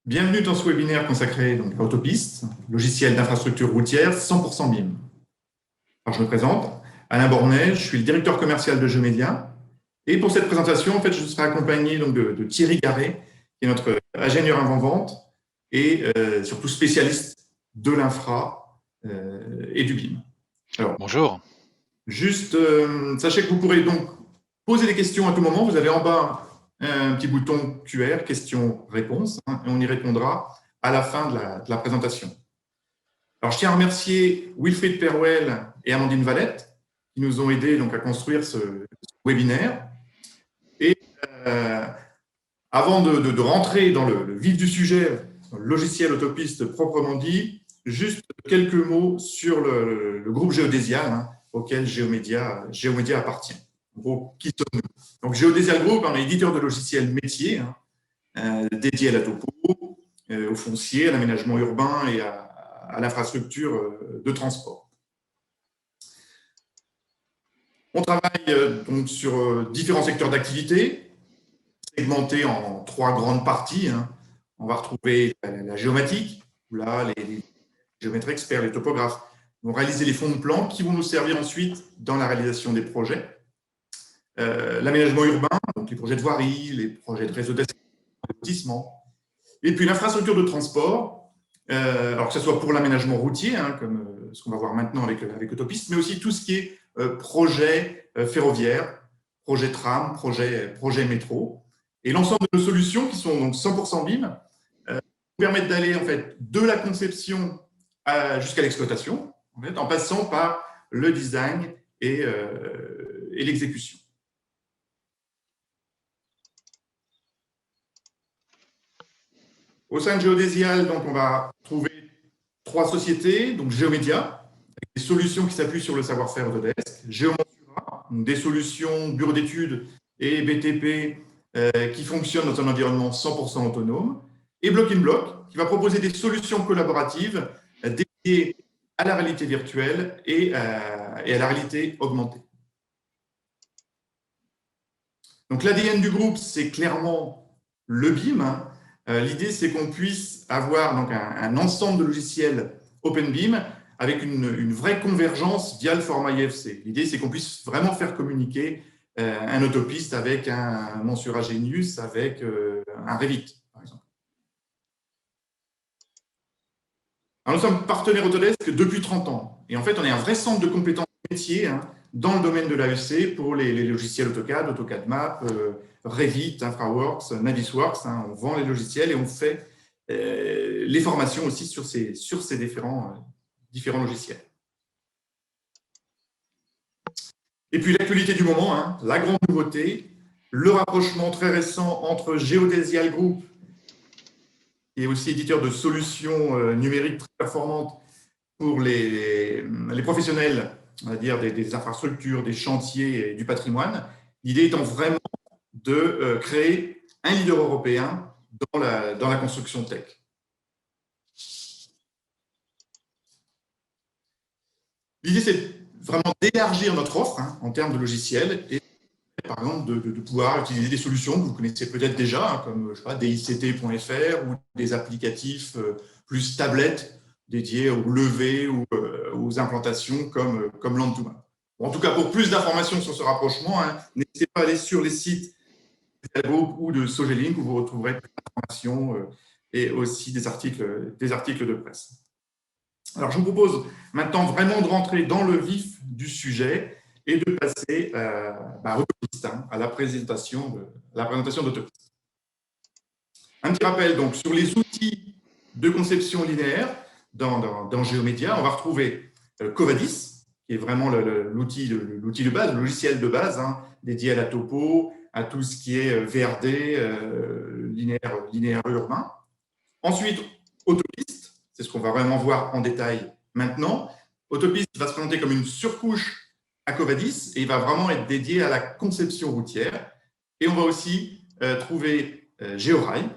Bienvenue dans ce webinaire consacré donc, à Autopiste, logiciel d'infrastructure routière 100% BIM. Alors, je me présente, Alain Bornet, je suis le directeur commercial de Geomédia. Et pour cette présentation, en fait, je serai accompagné donc, de Thierry Garret, qui est notre ingénieur avant-vente et surtout spécialiste de l'infra et du BIM. Alors, Bonjour. juste, sachez que vous pourrez donc poser des questions à tout moment. Vous avez en bas un petit bouton QR, questions-réponses, et on y répondra à la fin de la présentation. Alors, je tiens à remercier Wilfried Perouel et Amandine Valette qui nous ont aidés donc, à construire ce webinaire. Et avant de rentrer dans le vif du sujet, dans le logiciel Autopiste proprement dit, juste quelques mots sur le groupe Géodésial auquel Geomédia appartient. En gros, qui sommes-nous? Donc, Géodésial Group, on est éditeur de logiciels métiers dédié à la topo, au foncier, à l'aménagement urbain et à l'infrastructure de transport. On travaille donc sur différents secteurs d'activité, segmentés en trois grandes parties. On va retrouver la géomatique, où là, les géomètres experts, les topographes, vont réaliser les fonds de plan qui vont nous servir ensuite dans la réalisation des projets. L'aménagement urbain, donc les projets de voirie, les projets de réseau d'assainissement. Et puis l'infrastructure de transport, alors que ce soit pour l'aménagement routier, comme ce qu'on va voir maintenant avec Autopiste, mais aussi tout ce qui est projet ferroviaire, projet tram, projet métro. Et l'ensemble de nos solutions, qui sont donc 100% BIM, permettent d'aller en fait, de la conception jusqu'à l'exploitation, en passant par le design et l'exécution. Au sein de Géodésial, donc, on va trouver trois sociétés, donc Geomédia, avec des solutions qui s'appuient sur le savoir-faire Autodesk, Geomentura, des solutions bureau d'études et BTP qui fonctionnent dans un environnement 100% autonome, et Block in Block, qui va proposer des solutions collaboratives dédiées à la réalité virtuelle et à la réalité augmentée. Donc l'ADN du groupe, c'est clairement le BIM. L'idée, c'est qu'on puisse avoir donc, un ensemble de logiciels OpenBIM avec une vraie convergence via le format IFC. L'idée, c'est qu'on puisse vraiment faire communiquer un Autopiste avec un Mensura Genius, avec un Revit, par exemple. Alors, nous sommes partenaires Autodesk depuis 30 ans. Et en fait, on est un vrai centre de compétences métiers dans le domaine de l'AEC pour les logiciels AutoCAD, AutoCAD Map, Revit, InfraWorks, Navisworks. On vend les logiciels et on fait les formations aussi sur ces différents logiciels. Et puis l'actualité du moment, la grande nouveauté, le rapprochement très récent entre Géodésial Group et aussi éditeur de solutions numériques très performantes pour les professionnels, on va dire, des infrastructures, des chantiers et du patrimoine. L'idée étant vraiment de créer un leader européen dans la construction tech. L'idée, c'est vraiment d'élargir notre offre en termes de logiciels et, par exemple, de pouvoir utiliser des solutions que vous connaissez peut-être déjà, comme je sais pas, DICT.fr ou des applicatifs plus tablettes dédiés au lever ou aux implantations comme Land2Map. Bon, en tout cas, pour plus d'informations sur ce rapprochement, n'hésitez pas à aller sur les sites d'Algo ou de Sogelink où vous retrouverez plus d'informations et aussi des articles de presse. Alors, je vous propose maintenant vraiment de rentrer dans le vif du sujet et de passer Autopiste, à la présentation d'Autopiste. Un petit rappel donc sur les outils de conception linéaire dans Geomédia. On va retrouver Covadis, qui est vraiment l'outil de base, le logiciel de base dédié à la topo, à tout ce qui est VRD, linéaire urbain. Ensuite, Autopiste, c'est ce qu'on va vraiment voir en détail maintenant. Autopiste va se présenter comme une surcouche à Covadis et il va vraiment être dédié à la conception routière. Et on va aussi trouver Georail.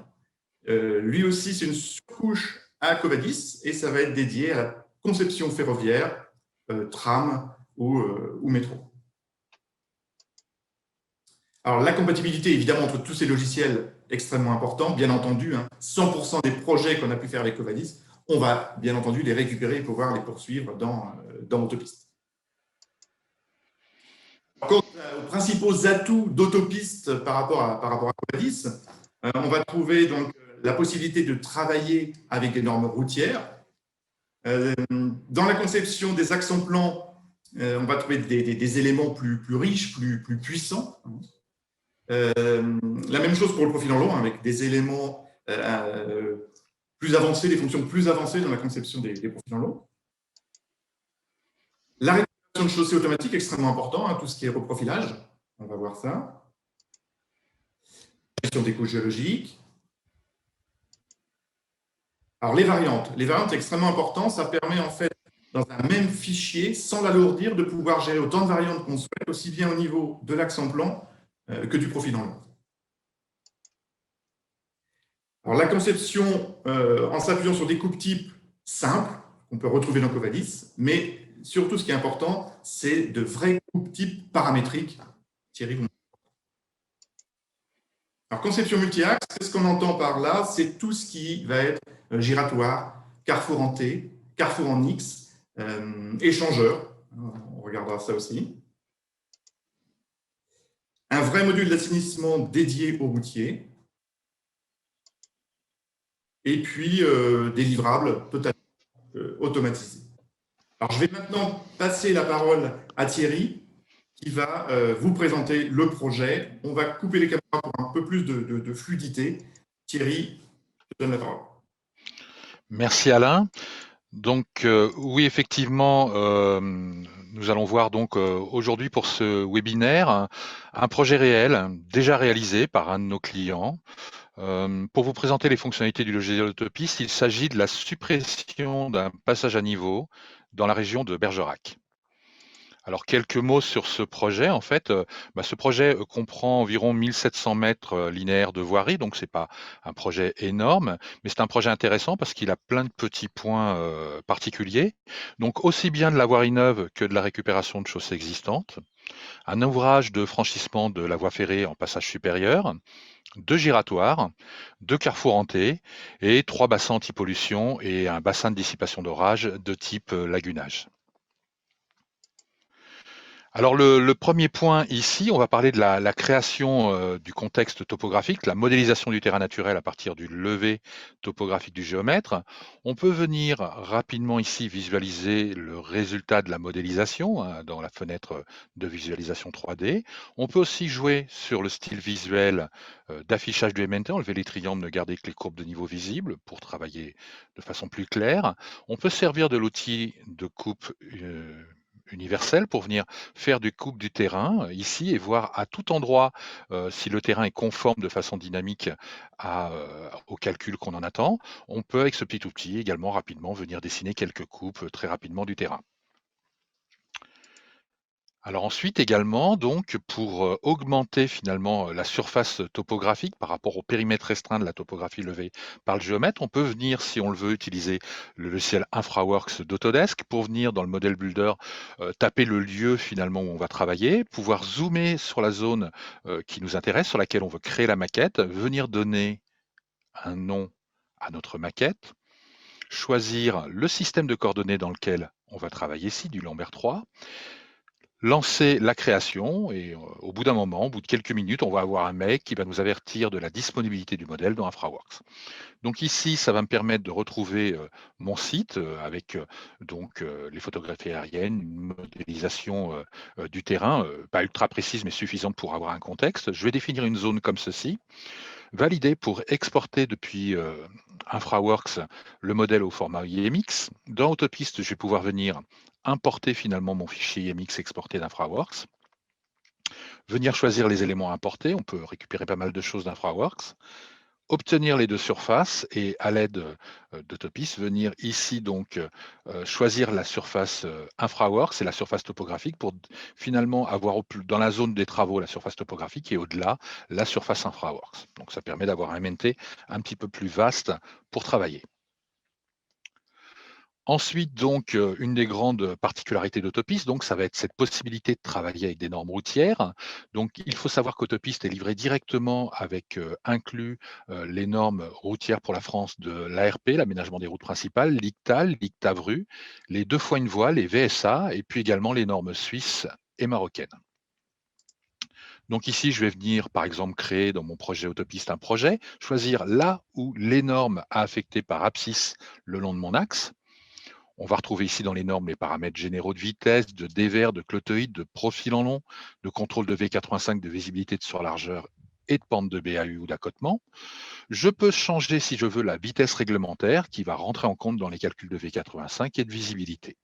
Lui aussi, c'est une surcouche à Covadis et ça va être dédié à la conception ferroviaire, tram ou métro. Alors, la compatibilité, évidemment, entre tous ces logiciels extrêmement important. Bien entendu, 100% des projets qu'on a pu faire avec Covadis, on va bien entendu les récupérer et pouvoir les poursuivre dans Autopiste. Quant aux principaux atouts d'Autopiste par rapport à Covadis, on va trouver donc la possibilité de travailler avec des normes routières. Dans la conception des axes en plan, on va trouver des éléments plus riches, plus puissants. La même chose pour le profil en long, avec des éléments plus avancés, des fonctions plus avancées dans la conception des profils en long. La récupération de chaussées automatique, extrêmement important, tout ce qui est reprofilage. On va voir ça. Gestion des couches géologiques. Alors, les variantes, c'est extrêmement important. Ça permet en fait, dans un même fichier, sans l'alourdir, de pouvoir gérer autant de variantes qu'on souhaite, aussi bien au niveau de l'axe en plan que du profil en long. Alors, la conception en s'appuyant sur des coupes types simples, qu'on peut retrouver dans Covadis, mais surtout, ce qui est important, c'est de vrais coupes types paramétriques. Thierry, vous... Alors, conception multi-axe, qu'est-ce qu'on entend par là? C'est tout ce qui va être giratoire, carrefour en T, carrefour en X, échangeur. On regardera ça aussi. Un vrai module d'assainissement dédié aux routiers. Et puis, des livrables totalement automatisés. Alors, je vais maintenant passer la parole à Thierry, qui va vous présenter le projet. On va couper les caméras pour un peu plus de fluidité. Thierry, je te donne la parole. Merci Alain. Donc oui, effectivement, nous allons voir donc aujourd'hui pour ce webinaire un projet réel déjà réalisé par un de nos clients. Pour vous présenter les fonctionnalités du logiciel Autopiste, il s'agit de la suppression d'un passage à niveau dans la région de Bergerac. Alors quelques mots sur ce projet. En fait, ce projet comprend environ 1700 mètres linéaires de voirie, donc c'est pas un projet énorme, mais c'est un projet intéressant parce qu'il a plein de petits points particuliers. Donc aussi bien de la voirie neuve que de la récupération de chaussées existantes. Un ouvrage de franchissement de la voie ferrée en passage supérieur, 2 giratoires, 2 carrefours en T et 3 bassins anti-pollution et un bassin de dissipation d'orage de type lagunage. Alors le premier point ici, on va parler de la création du contexte topographique, la modélisation du terrain naturel à partir du levé topographique du géomètre. On peut venir rapidement ici visualiser le résultat de la modélisation dans la fenêtre de visualisation 3D. On peut aussi jouer sur le style visuel d'affichage du MNT, enlever les triangles, ne garder que les courbes de niveau visibles pour travailler de façon plus claire. On peut servir de l'outil de coupe universel pour venir faire du coupe du terrain ici et voir à tout endroit si le terrain est conforme de façon dynamique au calcul qu'on en attend. On peut avec ce petit outil également rapidement venir dessiner quelques coupes très rapidement du terrain. Alors ensuite également, donc, pour augmenter finalement la surface topographique par rapport au périmètre restreint de la topographie levée par le géomètre, on peut venir, si on le veut, utiliser le logiciel InfraWorks d'Autodesk pour venir dans le modèle builder taper le lieu finalement où on va travailler, pouvoir zoomer sur la zone qui nous intéresse, sur laquelle on veut créer la maquette, venir donner un nom à notre maquette, choisir le système de coordonnées dans lequel on va travailler ici, du Lambert 3, lancer la création et au bout d'un moment, au bout de quelques minutes, on va avoir un mail qui va nous avertir de la disponibilité du modèle dans InfraWorks. Donc ici, ça va me permettre de retrouver mon site avec donc les photographies aériennes, une modélisation du terrain, pas ultra précise mais suffisante pour avoir un contexte. Je vais définir une zone comme ceci, valider pour exporter depuis InfraWorks le modèle au format IMX. Dans Autopiste, je vais pouvoir venir importer finalement mon fichier IMX exporté d'InfraWorks, venir choisir les éléments importés, on peut récupérer pas mal de choses d'InfraWorks, obtenir les deux surfaces et à l'aide d'Autopiste, venir ici donc choisir la surface InfraWorks et la surface topographique pour finalement avoir dans la zone des travaux la surface topographique et au-delà la surface InfraWorks. Donc ça permet d'avoir un MNT un petit peu plus vaste pour travailler. Ensuite, donc, une des grandes particularités d'Autopiste, donc, ça va être cette possibilité de travailler avec des normes routières. Donc, il faut savoir qu'Autopiste est livré directement avec, inclus, les normes routières pour la France de l'ARP, l'aménagement des routes principales, l'ICTAL, l'ICTAVRU, les 2 fois une voie, les VSA et puis également les normes suisses et marocaines. Donc ici, je vais venir, par exemple, créer dans mon projet Autopiste un projet, choisir là où les normes à affecter par abscisse le long de mon axe. On va retrouver ici dans les normes les paramètres généraux de vitesse, de dévers, de clotoïde, de profil en long, de contrôle de V85, de visibilité de surlargeur et de pente de BAU ou d'accotement. Je peux changer, si je veux, la vitesse réglementaire qui va rentrer en compte dans les calculs de V85 et de visibilité.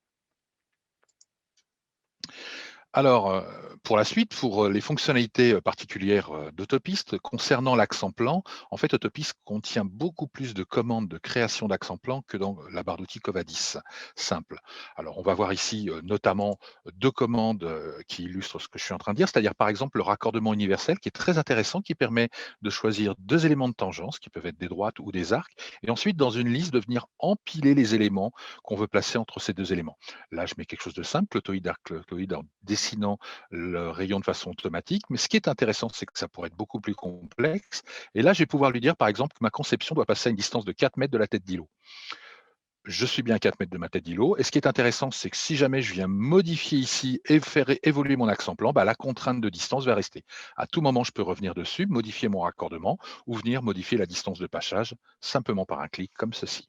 Alors, pour la suite, pour, les fonctionnalités, particulières, d'Autopiste, concernant l'axe en plan, en fait, Autopiste contient beaucoup plus de commandes de création d'axe en plan que dans la barre d'outils Covadis simple. Alors, on va voir ici, notamment 2 commandes, qui illustrent ce que je suis en train de dire, c'est-à-dire, par exemple, le raccordement universel qui est très intéressant, qui permet de choisir 2 éléments de tangence qui peuvent être des droites ou des arcs et ensuite, dans une liste, de venir empiler les éléments qu'on veut placer entre ces 2 éléments. Là, je mets quelque chose de simple, clotoïde, arc, clotoïde, en dessinant le rayon de façon automatique. Mais ce qui est intéressant, c'est que ça pourrait être beaucoup plus complexe. Et là, je vais pouvoir lui dire, par exemple, que ma conception doit passer à une distance de 4 mètres de la tête d'îlot. Je suis bien à 4 mètres de ma tête d'îlot. Et ce qui est intéressant, c'est que si jamais je viens modifier ici et faire évoluer mon axe en plan, bah, la contrainte de distance va rester. À tout moment, je peux revenir dessus, modifier mon raccordement ou venir modifier la distance de passage simplement par un clic comme ceci.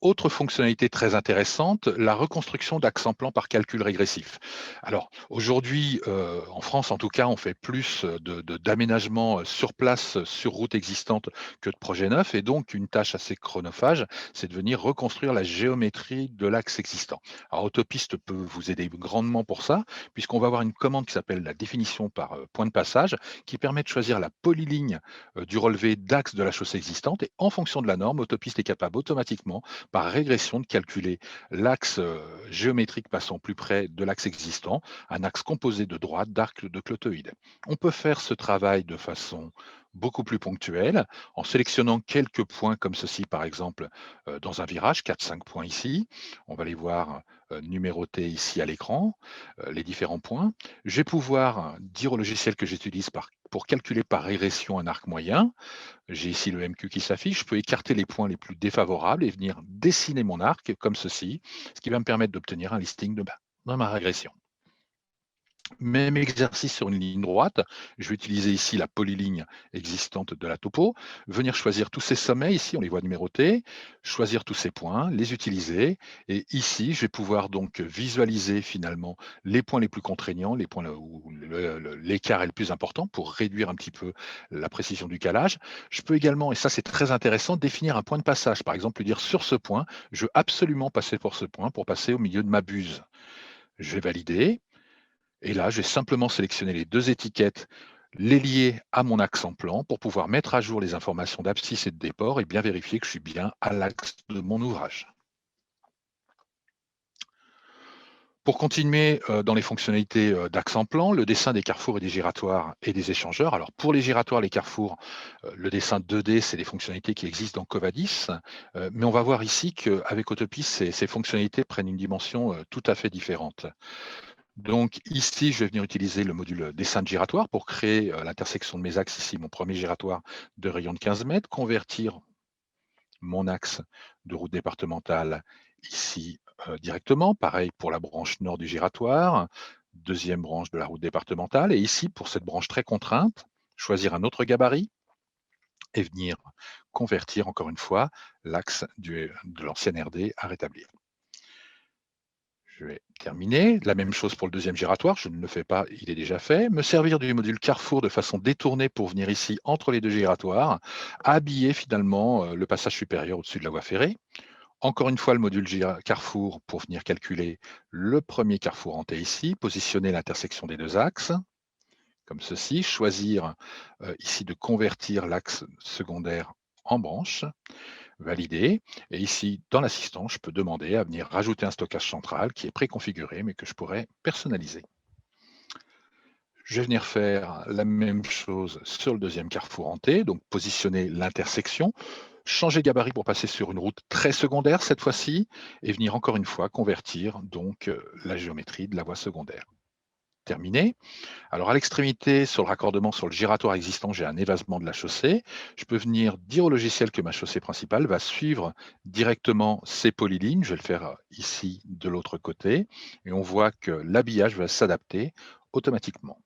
Autre fonctionnalité très intéressante, la reconstruction d'axes en plan par calcul régressif. Alors aujourd'hui, en France en tout cas, on fait plus d'aménagement sur place, sur route existante que de projets neufs et donc une tâche assez chronophage, c'est de venir reconstruire la géométrie de l'axe existant. Alors Autopiste peut vous aider grandement pour ça, puisqu'on va avoir une commande qui s'appelle la définition par, point de passage, qui permet de choisir la polyligne, du relevé d'axe de la chaussée existante et en fonction de la norme, Autopiste est capable automatiquement par régression de calculer l'axe géométrique passant plus près de l'axe existant, un axe composé de droites, d'arcs, de clotoïdes. On peut faire ce travail de façon beaucoup plus ponctuelle en sélectionnant quelques points comme ceci, par exemple, dans un virage, 4-5 points ici. On va les voir numérotés ici à l'écran, les différents points. Je vais pouvoir dire au logiciel que j'utilise pour calculer par régression un arc moyen. J'ai ici le MQ qui s'affiche. Je peux écarter les points les plus défavorables et venir dessiner mon arc comme ceci, ce qui va me permettre d'obtenir un listing de ma régression. Même exercice sur une ligne droite. Je vais utiliser ici la polyligne existante de la topo, venir choisir tous ces sommets, ici on les voit numérotés, choisir tous ces points, les utiliser. Et ici, je vais pouvoir donc visualiser finalement les points les plus contraignants, les points là où l'écart est le plus important pour réduire un petit peu la précision du calage. Je peux également, et ça c'est très intéressant, définir un point de passage. Par exemple, lui dire sur ce point, je veux absolument passer pour ce point pour passer au milieu de ma buse. Je vais valider. Et là, je vais simplement sélectionner les 2 étiquettes, les lier à mon axe en plan pour pouvoir mettre à jour les informations d'abscisse et de déport et bien vérifier que je suis bien à l'axe de mon ouvrage. Pour continuer, dans les fonctionnalités, d'axe en plan, le dessin des carrefours et des giratoires et des échangeurs. Alors pour les giratoires, les carrefours, le dessin 2D, c'est des fonctionnalités qui existent dans Covadis, mais on va voir ici qu'avec Autopiste, ces fonctionnalités prennent une dimension, tout à fait différente. Donc ici, je vais venir utiliser le module dessin de giratoire pour créer l'intersection de mes axes. Ici, mon premier giratoire de rayon de 15 mètres, convertir mon axe de route départementale ici directement. Pareil pour la branche nord du giratoire, deuxième branche de la route départementale. Et ici, pour cette branche très contrainte, choisir un autre gabarit et venir convertir encore une fois l'axe de l'ancienne RD à rétablir. Je vais terminer. La même chose pour le deuxième giratoire, je ne le fais pas, il est déjà fait. Me servir du module Carrefour de façon détournée pour venir ici entre les 2 giratoires, habiller finalement le passage supérieur au-dessus de la voie ferrée. Encore une fois, le module Carrefour pour venir calculer le premier carrefour en T ici, positionner l'intersection des 2 axes, comme ceci, choisir ici de convertir l'axe secondaire en branche. Valider. Et ici, dans l'assistant, je peux demander à venir rajouter un stockage central qui est préconfiguré, mais que je pourrais personnaliser. Je vais venir faire la même chose sur le deuxième carrefour en T, donc positionner l'intersection. changer de gabarit pour passer sur une route très secondaire cette fois-ci, et venir encore une fois convertir donc la géométrie de la voie secondaire. Terminé. Alors à l'extrémité, sur le raccordement sur le giratoire existant, j'ai un évasement de la chaussée. Je peux venir dire au logiciel que ma chaussée principale va suivre directement ces polylignes. Je vais le faire ici de l'autre côté. Et on voit que l'habillage va s'adapter automatiquement.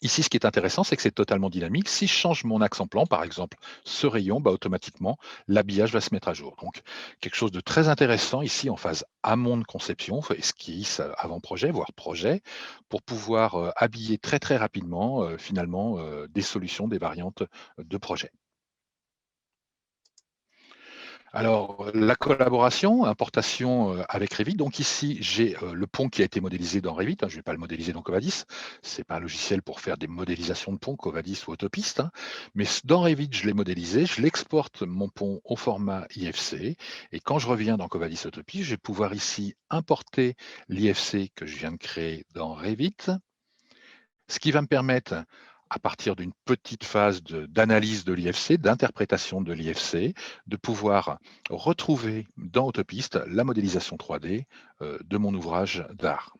Ici, ce qui est intéressant, c'est que c'est totalement dynamique. Si je change mon axe en plan, par exemple ce rayon, bah, automatiquement, l'habillage va se mettre à jour. Donc, quelque chose de très intéressant ici en phase amont de conception, esquisse, avant-projet, voire projet, pour pouvoir habiller très très rapidement, finalement, des solutions, des variantes de projet. Alors, la collaboration, importation, avec Revit. Donc ici, j'ai, le pont qui a été modélisé dans Revit, hein, je ne vais pas le modéliser dans Covadis. C'est pas un logiciel pour faire des modélisations de ponts, Covadis ou Autopiste, hein. Mais dans Revit, je l'ai modélisé, je l'exporte mon pont au format IFC et quand je reviens dans Covadis Autopiste, je vais pouvoir ici importer l'IFC que je viens de créer dans Revit. Ce qui va me permettre, à partir d'une petite phase d'analyse de l'IFC, d'interprétation de l'IFC, de pouvoir retrouver dans Autopiste la modélisation 3D de mon ouvrage d'art.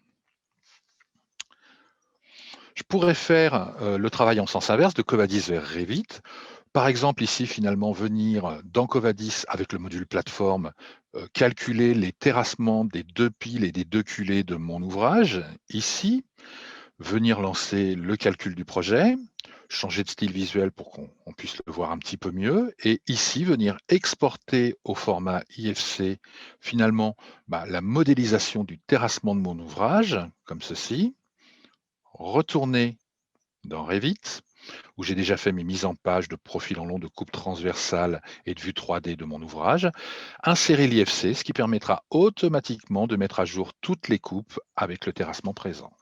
Je pourrais faire le travail en sens inverse de Covadis vers Revit. Par exemple, ici, finalement, venir dans Covadis avec le module plateforme, calculer les terrassements des deux piles et des deux culées de mon ouvrage. Ici, venir lancer le calcul du projet, changer de style visuel pour qu'on puisse le voir un petit peu mieux, et ici venir exporter au format IFC finalement la modélisation du terrassement de mon ouvrage, comme ceci, retourner dans Revit, où j'ai déjà fait mes mises en page de profil en long, de coupe transversale et de vue 3D de mon ouvrage, insérer l'IFC, ce qui permettra automatiquement de mettre à jour toutes les coupes avec le terrassement présent.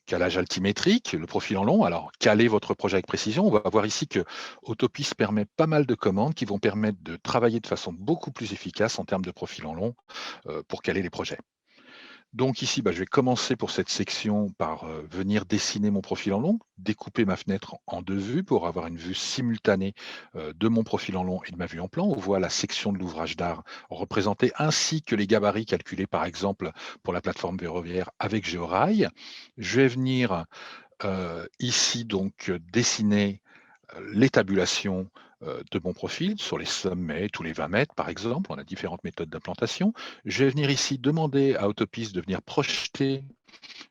Calage altimétrique, le profil en long. Alors, calez votre projet avec précision. On va voir ici que Autopiste permet pas mal de commandes qui vont permettre de travailler de façon beaucoup plus efficace en termes de profil en long pour caler les projets. Donc ici, je vais commencer pour cette section par venir dessiner mon profil en long, découper ma fenêtre en deux vues pour avoir une vue simultanée de mon profil en long et de ma vue en plan. On voit la section de l'ouvrage d'art représentée ainsi que les gabarits calculés par exemple pour la plateforme ferroviaire avec Géorail. Je vais venir ici donc dessiner les tabulations de mon profil sur les sommets, tous les 20 mètres par exemple. On a différentes méthodes d'implantation. Je vais venir ici demander à Autopiste de venir projeter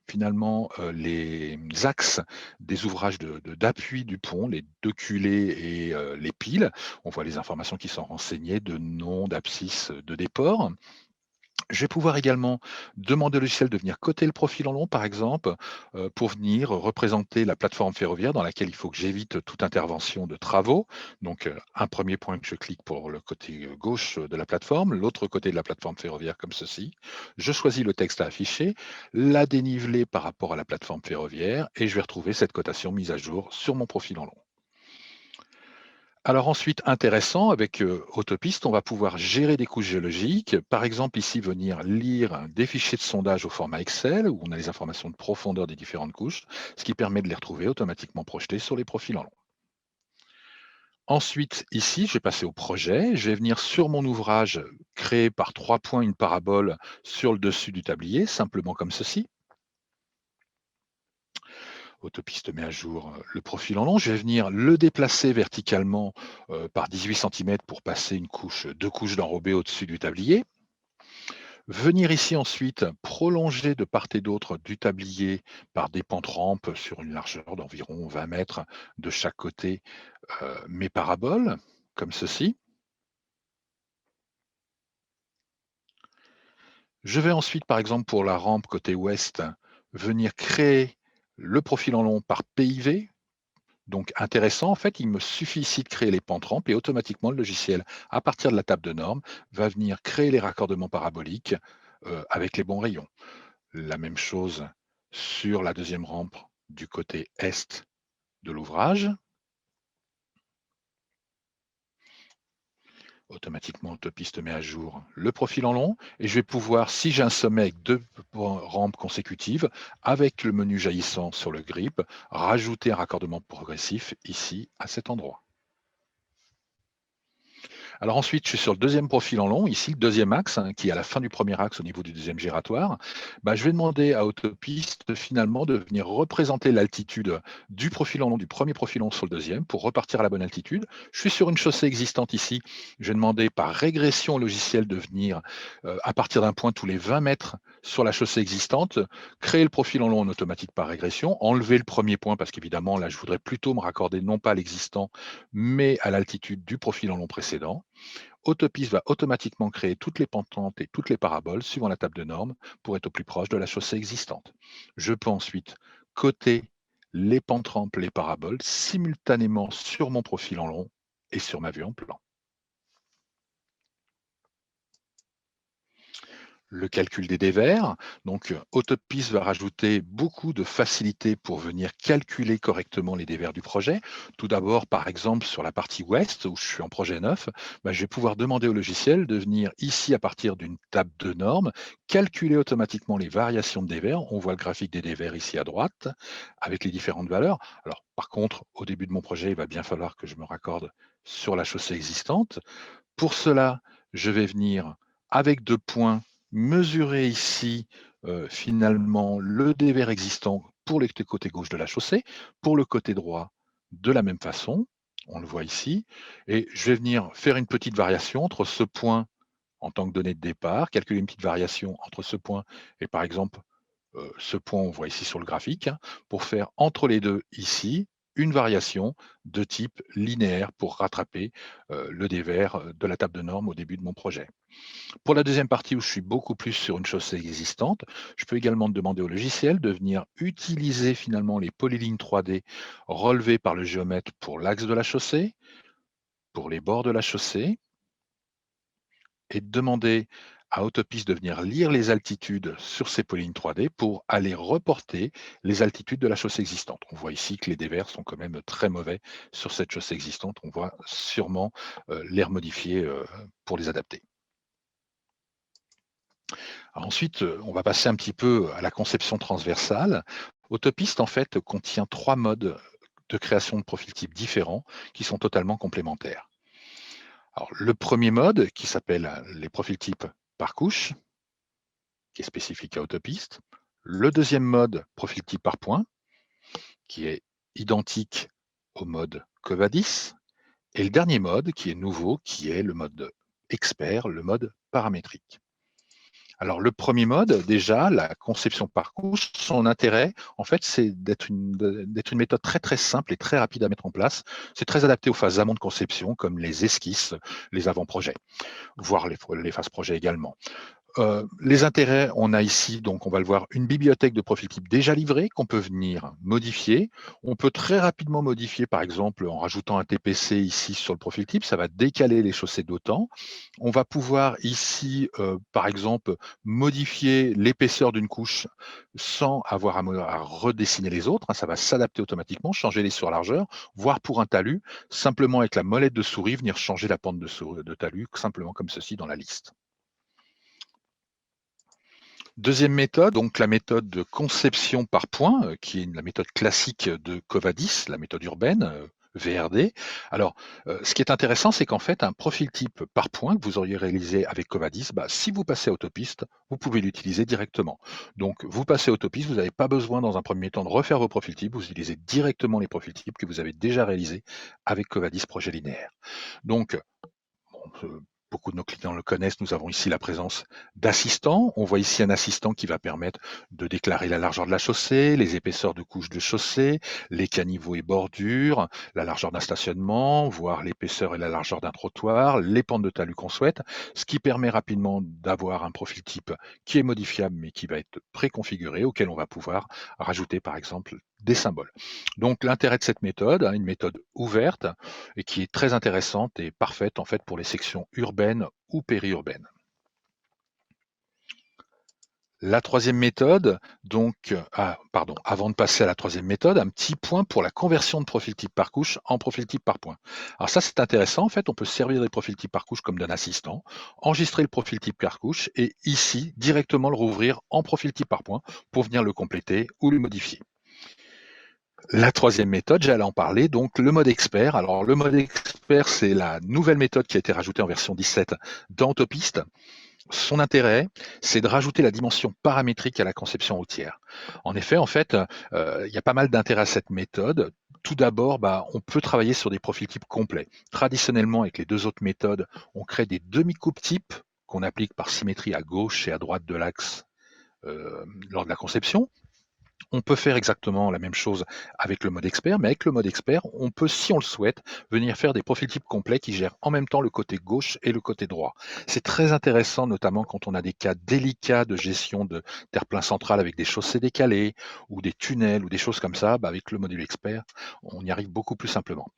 finalement les axes des ouvrages d'appui du pont, les deux culées et les piles. On voit les informations qui sont renseignées de nom, d'abscisse, de déport. Je vais pouvoir également demander au logiciel de venir coter le profil en long, par exemple, pour venir représenter la plateforme ferroviaire dans laquelle il faut que j'évite toute intervention de travaux. Donc, un premier point que je clique pour le côté gauche de la plateforme, l'autre côté de la plateforme ferroviaire comme ceci. Je choisis le texte à afficher, la dénivelée par rapport à la plateforme ferroviaire et je vais retrouver cette cotation mise à jour sur mon profil en long. Alors ensuite, intéressant, avec Autopiste, on va pouvoir gérer des couches géologiques. Par exemple, ici, venir lire des fichiers de sondage au format Excel, où on a les informations de profondeur des différentes couches, ce qui permet de les retrouver automatiquement projetés sur les profils en long. Ensuite, ici, je vais passer au projet. Je vais venir sur mon ouvrage, créer par 3 points une parabole sur le dessus du tablier, simplement comme ceci. Autopiste met à jour le profil en long. Je vais venir le déplacer verticalement par 18 centimètres pour passer deux couches d'enrobé au-dessus du tablier. Venir ici ensuite prolonger de part et d'autre du tablier par des pentes-rampes sur une largeur d'environ 20 mètres de chaque côté mes paraboles, comme ceci. Je vais ensuite, par exemple, pour la rampe côté ouest, venir créer le profil en long par PIV. Donc intéressant, en fait, il me suffit ici de créer les pentes rampes et automatiquement le logiciel, à partir de la table de normes, va venir créer les raccordements paraboliques avec les bons rayons. La même chose sur la deuxième rampe du côté est de l'ouvrage. Automatiquement, Autopiste met à jour le profil en long et je vais pouvoir, si j'ai un sommet avec deux rampes consécutives, avec le menu jaillissant sur le grip, rajouter un raccordement progressif ici à cet endroit. Alors ensuite, je suis sur le deuxième profil en long, ici le deuxième axe, hein, qui est à la fin du premier axe au niveau du deuxième giratoire. Bah, je vais demander à Autopiste finalement de venir représenter l'altitude du profil en long, du premier profil en long sur le deuxième, pour repartir à la bonne altitude. Je suis sur une chaussée existante ici. Je vais demander par régression au logiciel de venir, à partir d'un point tous les 20 mètres sur la chaussée existante, créer le profil en long en automatique par régression, enlever le premier point parce qu'évidemment là je voudrais plutôt me raccorder non pas à l'existant mais à l'altitude du profil en long précédent. Autopiste va automatiquement créer toutes les pentantes et toutes les paraboles suivant la table de normes pour être au plus proche de la chaussée existante. Je peux ensuite coter les pentes rampes, les paraboles simultanément sur mon profil en long et sur ma vue en plan. Le calcul des dévers. Donc, Autopiste va rajouter beaucoup de facilité pour venir calculer correctement les dévers du projet. Tout d'abord, par exemple, sur la partie ouest, où je suis en projet neuf, bah, je vais pouvoir demander au logiciel de venir ici, à partir d'une table de normes, calculer automatiquement les variations de dévers. On voit le graphique des dévers ici à droite, avec les différentes valeurs. Alors, par contre, au début de mon projet, il va bien falloir que je me raccorde sur la chaussée existante. Pour cela, je vais venir avec 2 points mesurer ici, finalement le dévers existant pour le côté gauche de la chaussée, pour le côté droit de la même façon, on le voit ici et je vais venir faire une petite variation entre ce point en tant que donnée de départ, calculer une petite variation entre ce point et par exemple, ce point on voit ici sur le graphique, hein, pour faire entre les 2 ici, une variation de type linéaire pour rattraper, le dévers, de la table de normes au début de mon projet. Pour la deuxième partie où je suis beaucoup plus sur une chaussée existante, je peux également demander au logiciel de venir utiliser finalement les polylignes 3D relevées par le géomètre pour l'axe de la chaussée, pour les bords de la chaussée et de demander à Autopiste de venir lire les altitudes sur ces polylignes 3D pour aller reporter les altitudes de la chaussée existante. On voit ici que les dévers sont quand même très mauvais sur cette chaussée existante. On voit sûrement les remodifier pour les adapter. Alors ensuite, on va passer un petit peu à la conception transversale. Autopiste, en fait, contient 3 modes de création de profil type différents qui sont totalement complémentaires. Alors, le premier mode, qui s'appelle les profils types par couche, qui est spécifique à Autopiste. Le deuxième mode, profil type par point, qui est identique au mode Covadis. Et le dernier mode, qui est nouveau, qui est le mode expert, le mode paramétrique. Alors le premier mode, déjà, la conception par couche, son intérêt, en fait, c'est d'être une méthode très, très simple et très rapide à mettre en place. C'est très adapté aux phases amont de conception, comme les esquisses, les avant-projets, voire les phases projets également. Les intérêts, on a ici, donc on va le voir, une bibliothèque de profil type déjà livrée qu'on peut venir modifier. On peut très rapidement modifier, par exemple, en rajoutant un TPC ici sur le profil type, ça va décaler les chaussées d'autant. On va pouvoir ici, par exemple, modifier l'épaisseur d'une couche sans avoir à redessiner les autres, hein. Ça va s'adapter automatiquement, changer les surlargeurs, voire pour un talus, simplement avec la molette de souris, venir changer la pente de talus, simplement comme ceci dans la liste. Deuxième méthode, donc la méthode de conception par points, qui est la méthode classique de Covadis, la méthode urbaine, VRD. Alors, ce qui est intéressant, c'est qu'en fait, un profil type par point que vous auriez réalisé avec Covadis, bah, si vous passez à Autopiste, vous pouvez l'utiliser directement. Donc, vous passez à Autopiste, vous n'avez pas besoin dans un premier temps de refaire vos profils types, vous utilisez directement les profils types que vous avez déjà réalisés avec Covadis Projet Linéaire. Donc, bon, beaucoup de nos clients le connaissent, nous avons ici la présence d'assistants. On voit ici un assistant qui va permettre de déclarer la largeur de la chaussée, les épaisseurs de couches de chaussée, les caniveaux et bordures, la largeur d'un stationnement, voire l'épaisseur et la largeur d'un trottoir, les pentes de talus qu'on souhaite, ce qui permet rapidement d'avoir un profil type qui est modifiable mais qui va être préconfiguré, auquel on va pouvoir rajouter par exemple des symboles. Donc l'intérêt de cette méthode, hein, une méthode ouverte, et qui est très intéressante et parfaite en fait pour les sections urbaines ou périurbaines. La troisième méthode, donc, pardon, avant de passer à la troisième méthode, un petit point pour la conversion de profil type par couche en profil type par point. Alors ça, c'est intéressant. En fait, on peut se servir des profils type par couche comme d'un assistant, enregistrer le profil type par couche et ici, directement le rouvrir en profil type par point pour venir le compléter ou le modifier. La troisième méthode, j'allais en parler, donc le mode expert. Alors le mode expert, c'est la nouvelle méthode qui a été rajoutée en version 17 dans Autopiste. Son intérêt, c'est de rajouter la dimension paramétrique à la conception routière. En effet, en fait, il y a pas mal d'intérêt à cette méthode. Tout d'abord, on peut travailler sur des profils types complets. Traditionnellement, avec les deux autres méthodes, on crée des demi-coupes types qu'on applique par symétrie à gauche et à droite de l'axe lors de la conception. On peut faire exactement la même chose avec le mode expert, mais avec le mode expert, on peut, si on le souhaite, venir faire des profils types complets qui gèrent en même temps le côté gauche et le côté droit. C'est très intéressant, notamment quand on a des cas délicats de gestion de terre-plein central avec des chaussées décalées ou des tunnels ou des choses comme ça. Avec le module expert, on y arrive beaucoup plus simplement.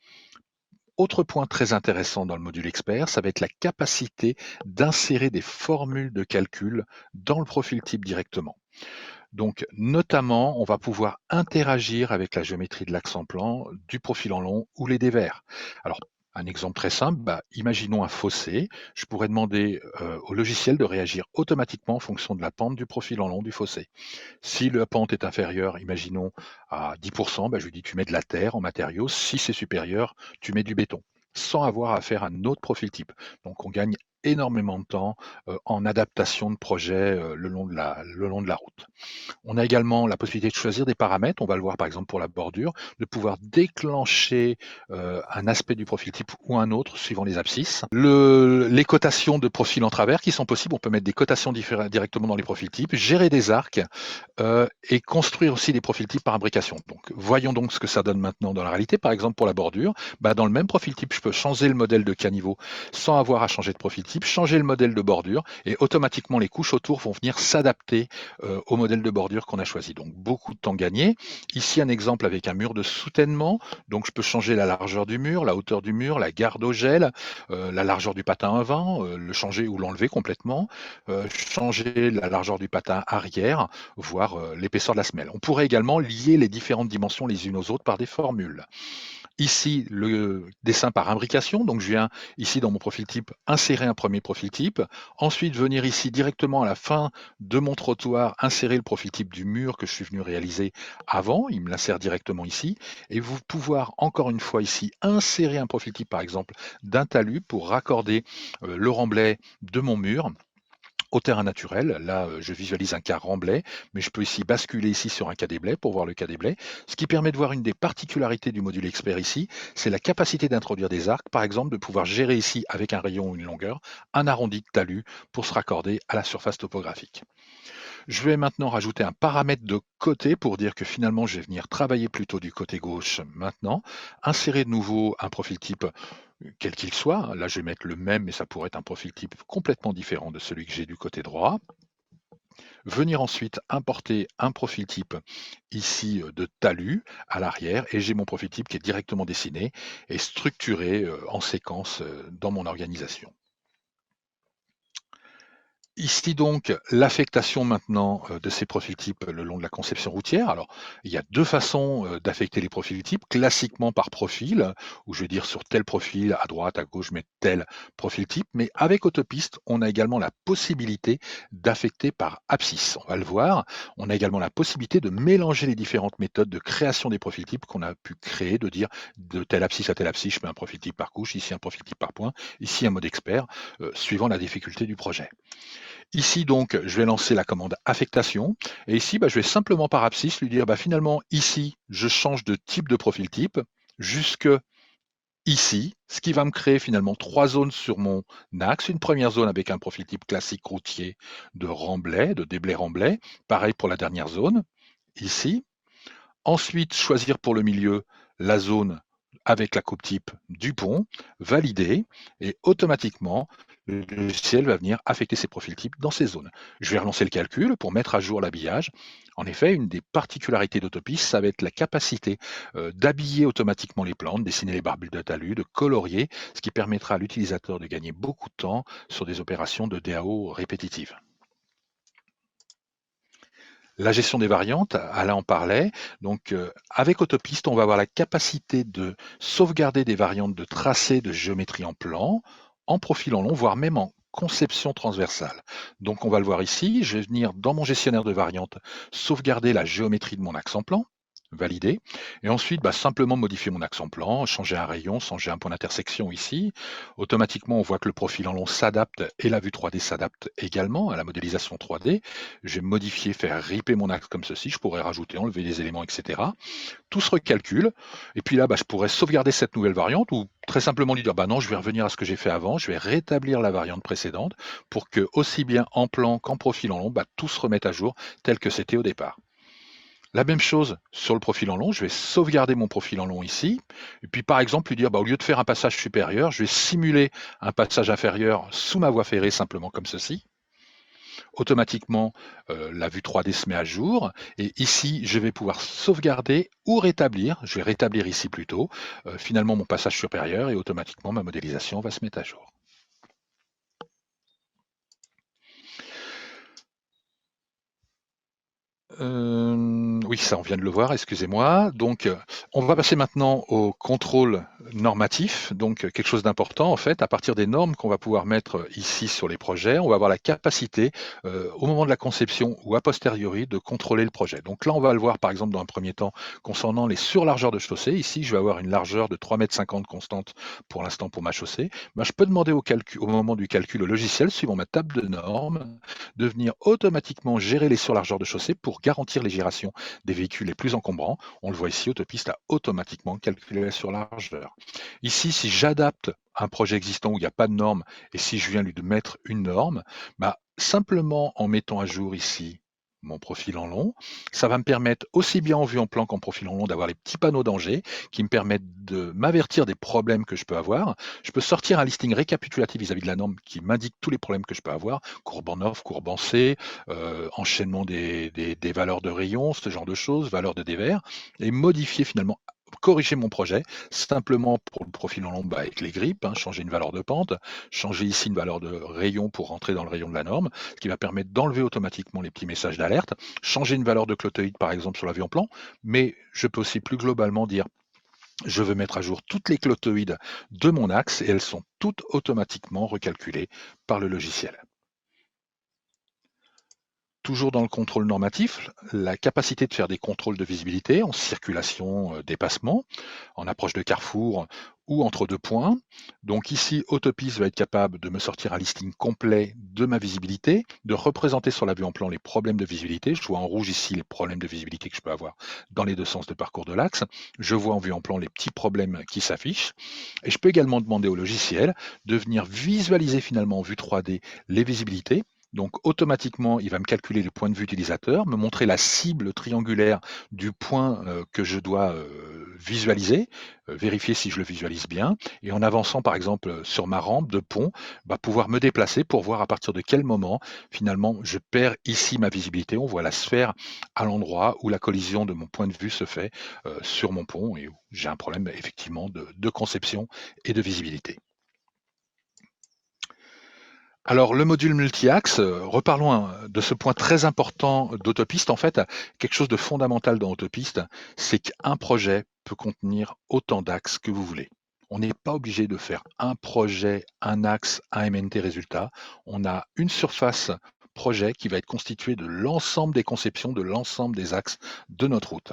Autre point très intéressant dans le module expert, ça va être la capacité d'insérer des formules de calcul dans le profil type directement. Donc, notamment, on va pouvoir interagir avec la géométrie de l'axe en plan, du profil en long ou les dévers. Alors, un exemple très simple, imaginons un fossé. Je pourrais demander au logiciel de réagir automatiquement en fonction de la pente du profil en long du fossé. Si la pente est inférieure, imaginons à 10%, je lui dis tu mets de la terre en matériaux. Si c'est supérieur, tu mets du béton, sans avoir à faire un autre profil type. Donc on gagne énormément de temps en adaptation de projet le long de la route. On a également la possibilité de choisir des paramètres. On va le voir par exemple pour la bordure, de pouvoir déclencher un aspect du profil type ou un autre suivant les abscisses. Les cotations de profils en travers qui sont possibles. On peut mettre des cotations directement dans les profils types, gérer des arcs et construire aussi des profils types par imbrication. Donc, voyons donc ce que ça donne maintenant dans la réalité. Par exemple, pour la bordure, dans le même profil type, je peux changer le modèle de caniveau sans avoir à changer de profil type, changer le modèle de bordure et automatiquement les couches autour vont venir s'adapter au modèle de bordure qu'on a choisi. Donc, beaucoup de temps gagné. Ici, un exemple avec un mur de soutènement. Donc, je peux changer la largeur du mur, la hauteur du mur, la garde au gel, la largeur du patin avant, le changer ou l'enlever complètement, changer la largeur du patin arrière, voire l'épaisseur de la semelle. On pourrait également lier les différentes dimensions les unes aux autres par des formules. Ici, le dessin par imbrication. Donc, je viens ici dans mon profil type insérer un premier profil type. Ensuite, venir ici directement à la fin de mon trottoir, insérer le profil type du mur que je suis venu réaliser avant. Il me l'insère directement ici. Et vous pouvoir encore une fois ici insérer un profil type, par exemple, d'un talus pour raccorder le remblai de mon mur au terrain naturel. Là, je visualise un cas remblai, mais je peux ici basculer ici sur un cas déblai pour voir le cas déblai. Ce qui permet de voir une des particularités du module expert ici, c'est la capacité d'introduire des arcs, par exemple, de pouvoir gérer ici avec un rayon ou une longueur, un arrondi de talus pour se raccorder à la surface topographique. Je vais maintenant rajouter un paramètre de côté pour dire que finalement, je vais venir travailler plutôt du côté gauche maintenant, insérer de nouveau un profil type quel qu'il soit. Là, je vais mettre le même, mais ça pourrait être un profil type complètement différent de celui que j'ai du côté droit. Venir ensuite importer un profil type ici de talus à l'arrière et j'ai mon profil type qui est directement dessiné et structuré en séquence dans mon organisation. Ici donc, l'affectation maintenant de ces profils types le long de la conception routière. Alors, il y a deux façons d'affecter les profils types, classiquement par profil, où je vais dire sur tel profil, à droite, à gauche, je mets tel profil type, mais avec Autopiste, on a également la possibilité d'affecter par abscisse. On va le voir. On a également la possibilité de mélanger les différentes méthodes de création des profils types qu'on a pu créer, de dire de telle abscisse à telle abscisse, je mets un profil type par couche, ici un profil type par point, ici un mode expert, suivant la difficulté du projet. Ici, donc, je vais lancer la commande affectation. Et ici, je vais simplement par abscisse lui dire, finalement, ici, je change de type de profil type jusque ici, ce qui va me créer finalement trois zones sur mon axe. Une première zone avec un profil type classique routier de remblai, de déblai-remblai. Pareil pour la dernière zone, ici. Ensuite, choisir pour le milieu la zone avec la coupe type du pont, valider, et automatiquement, le logiciel va venir affecter ses profils types dans ces zones. Je vais relancer le calcul pour mettre à jour l'habillage. En effet, une des particularités d'Autopiste, ça va être la capacité d'habiller automatiquement les plantes, dessiner les barbules de talus, de colorier, ce qui permettra à l'utilisateur de gagner beaucoup de temps sur des opérations de DAO répétitives. La gestion des variantes, Alain en parlait. Donc, avec Autopiste, on va avoir la capacité de sauvegarder des variantes de tracés de géométrie en plan, en profil en long, voire même en conception transversale. Donc, on va le voir ici. Je vais venir dans mon gestionnaire de variantes, sauvegarder la géométrie de mon axe en plan, valider. Et ensuite, simplement modifier mon axe en plan, changer un rayon, changer un point d'intersection ici. Automatiquement, on voit que le profil en long s'adapte et la vue 3D s'adapte également à la modélisation 3D. Je vais modifier, faire ripper mon axe comme ceci. Je pourrais rajouter, enlever des éléments, etc. Tout se recalcule. Et puis là, je pourrais sauvegarder cette nouvelle variante ou très simplement lui dire, non, je vais revenir à ce que j'ai fait avant. Je vais rétablir la variante précédente pour que, aussi bien en plan qu'en profil en long, tout se remette à jour tel que c'était au départ. La même chose sur le profil en long, je vais sauvegarder mon profil en long ici, et puis par exemple lui dire, au lieu de faire un passage supérieur, je vais simuler un passage inférieur sous ma voie ferrée simplement comme ceci. Automatiquement, la vue 3D se met à jour, et ici, je vais pouvoir sauvegarder ou rétablir, je vais rétablir ici plutôt, finalement mon passage supérieur, et automatiquement ma modélisation va se mettre à jour. Oui, ça, on vient de le voir, excusez-moi. Donc, on va passer maintenant au contrôle normatif. Donc, quelque chose d'important, en fait, à partir des normes qu'on va pouvoir mettre ici sur les projets, on va avoir la capacité, au moment de la conception ou a posteriori, de contrôler le projet. Donc là, on va le voir, par exemple, dans un premier temps, concernant les surlargeurs de chaussée. Ici, je vais avoir une largeur de 3,50 m constante pour l'instant pour ma chaussée. Je peux demander au moment du calcul au logiciel, suivant ma table de normes, de venir automatiquement gérer les surlargeurs de chaussée pour garantir les gyrations des véhicules les plus encombrants. On le voit ici, Autopiste a automatiquement calculé la surlargeur. Ici, si j'adapte un projet existant où il n'y a pas de norme et si je viens lui de mettre une norme, simplement en mettant à jour ici mon profil en long, ça va me permettre aussi bien en vue en plan qu'en profil en long d'avoir les petits panneaux danger qui me permettent de m'avertir des problèmes que je peux avoir. Je peux sortir un listing récapitulatif vis-à-vis de la norme qui m'indique tous les problèmes que je peux avoir, courbe en off, courbe en C, enchaînement des valeurs de rayon, ce genre de choses, valeurs de dévers, et modifier finalement, corriger mon projet, simplement pour le profil en long avec les grippes, changer une valeur de pente, changer ici une valeur de rayon pour rentrer dans le rayon de la norme, ce qui va permettre d'enlever automatiquement les petits messages d'alerte, changer une valeur de clotoïde par exemple sur la vue en plan, mais je peux aussi plus globalement dire je veux mettre à jour toutes les clotoïdes de mon axe et elles sont toutes automatiquement recalculées par le logiciel. Toujours dans le contrôle normatif, la capacité de faire des contrôles de visibilité en circulation, dépassement, en approche de carrefour ou entre deux points. Donc ici, Autopiste va être capable de me sortir un listing complet de ma visibilité, de représenter sur la vue en plan les problèmes de visibilité. Je vois en rouge ici les problèmes de visibilité que je peux avoir dans les deux sens de parcours de l'axe. Je vois en vue en plan les petits problèmes qui s'affichent. Et je peux également demander au logiciel de venir visualiser finalement en vue 3D les visibilités. Donc automatiquement, il va me calculer le point de vue utilisateur, me montrer la cible triangulaire du point que je dois visualiser, vérifier si je le visualise bien, et en avançant par exemple sur ma rampe de pont, pouvoir me déplacer pour voir à partir de quel moment finalement je perds ici ma visibilité. On voit la sphère à l'endroit où la collision de mon point de vue se fait sur mon pont et où j'ai un problème effectivement de conception et de visibilité. Alors le module multi-axe, reparlons de ce point très important d'Autopiste. En fait, quelque chose de fondamental dans Autopiste, c'est qu'un projet peut contenir autant d'axes que vous voulez. On n'est pas obligé de faire un projet, un axe, un MNT résultat. On a une surface projet qui va être constituée de l'ensemble des conceptions, de l'ensemble des axes de notre route.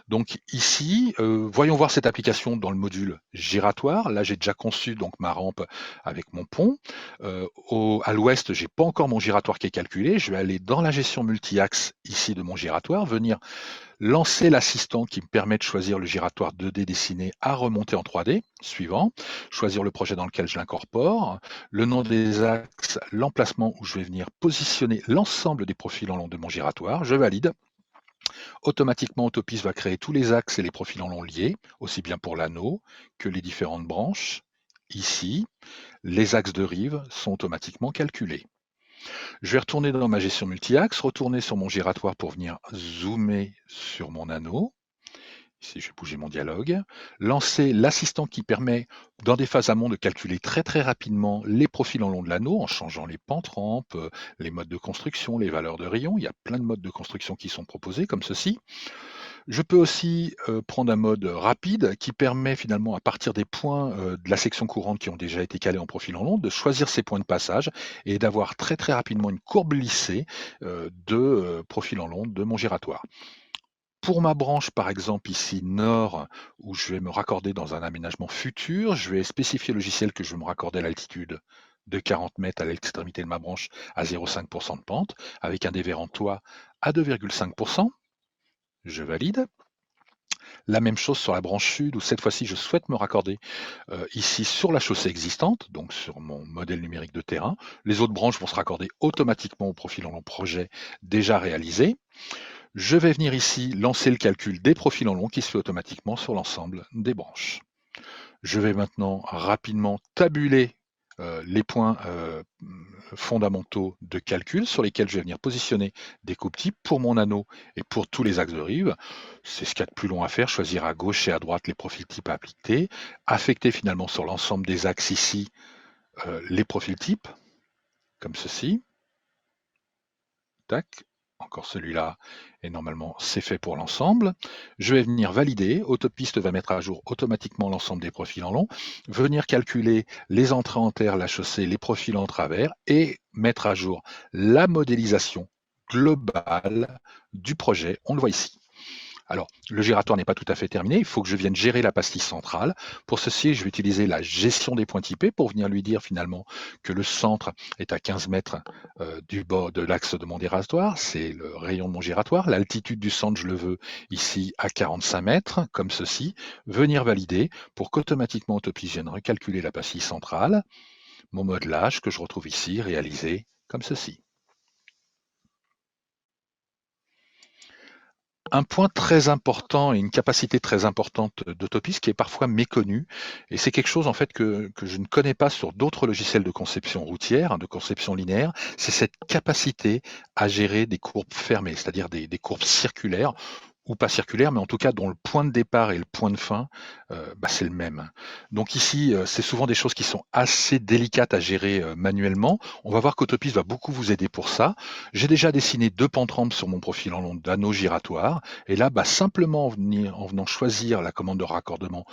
Donc ici, voyons voir cette application dans le module giratoire. Là, j'ai déjà conçu donc ma rampe avec mon pont. À l'ouest, j'ai pas encore mon giratoire qui est calculé. Je vais aller dans la gestion multi-axe ici de mon giratoire, venir lancer l'assistant qui me permet de choisir le giratoire 2D dessiné à remonter en 3D, suivant, choisir le projet dans lequel je l'incorpore, le nom des axes, l'emplacement où je vais venir positionner l'ensemble des profils en long de mon giratoire, je valide. Automatiquement, Autopiste va créer tous les axes et les profils en long liés, aussi bien pour l'anneau que les différentes branches. Ici, les axes de rive sont automatiquement calculés. Je vais retourner dans ma gestion multi-axe, retourner sur mon giratoire pour venir zoomer sur mon anneau. Ici, je vais bouger mon dialogue. Lancer l'assistant qui permet, dans des phases amont, de calculer très très rapidement les profils en long de l'anneau en changeant les pentes-rampes, les modes de construction, les valeurs de rayon. Il y a plein de modes de construction qui sont proposés, comme ceci. Je peux aussi prendre un mode rapide qui permet finalement, à partir des points de la section courante qui ont déjà été calés en profil en long, de choisir ces points de passage et d'avoir très très rapidement une courbe lissée de profil en long de mon giratoire. Pour ma branche, par exemple, ici nord, où je vais me raccorder dans un aménagement futur, je vais spécifier au logiciel que je veux me raccorder à l'altitude de 40 mètres à l'extrémité de ma branche à 0,5% de pente, avec un déverrant toit à 2,5%. Je valide. La même chose sur la branche sud, où cette fois-ci, je souhaite me raccorder ici sur la chaussée existante, donc sur mon modèle numérique de terrain. Les autres branches vont se raccorder automatiquement au profil en long projet déjà réalisé. Je vais venir ici lancer le calcul des profils en long qui se fait automatiquement sur l'ensemble des branches. Je vais maintenant rapidement tabuler les points fondamentaux de calcul sur lesquels je vais venir positionner des coupes types pour mon anneau et pour tous les axes de rive. C'est ce qu'il y a de plus long à faire, choisir à gauche et à droite les profils types à appliquer, affecter finalement sur l'ensemble des axes ici les profils types, comme ceci. Tac, encore celui-là, et normalement c'est fait pour l'ensemble. Je vais venir valider, Autopiste va mettre à jour automatiquement l'ensemble des profils en long, venir calculer les entrées en terre, la chaussée, les profils en travers, et mettre à jour la modélisation globale du projet, on le voit ici. Alors, le giratoire n'est pas tout à fait terminé, il faut que je vienne gérer la pastille centrale. Pour ceci, je vais utiliser la gestion des points typés pour venir lui dire finalement que le centre est à 15 mètres du bord de l'axe de mon giratoire, c'est le rayon de mon giratoire. L'altitude du centre, je le veux ici à 45 mètres, comme ceci. Venir valider pour qu'automatiquement Autopiste vienne recalculer la pastille centrale. Mon modelage que je retrouve ici, réalisé comme ceci. Un point très important et une capacité très importante d'Autopiste qui est parfois méconnue, et c'est quelque chose en fait que je ne connais pas sur d'autres logiciels de conception routière, de conception linéaire, c'est cette capacité à gérer des courbes fermées, c'est-à-dire des courbes circulaires, ou pas circulaires, mais en tout cas dont le point de départ et le point de fin, c'est le même. Donc ici, c'est souvent des choses qui sont assez délicates à gérer manuellement. On va voir qu'Autopiste va beaucoup vous aider pour ça. J'ai déjà dessiné 2 pentes-rampes sur mon profil en long d'anneau giratoire, et là, simplement en venant choisir la commande de raccordement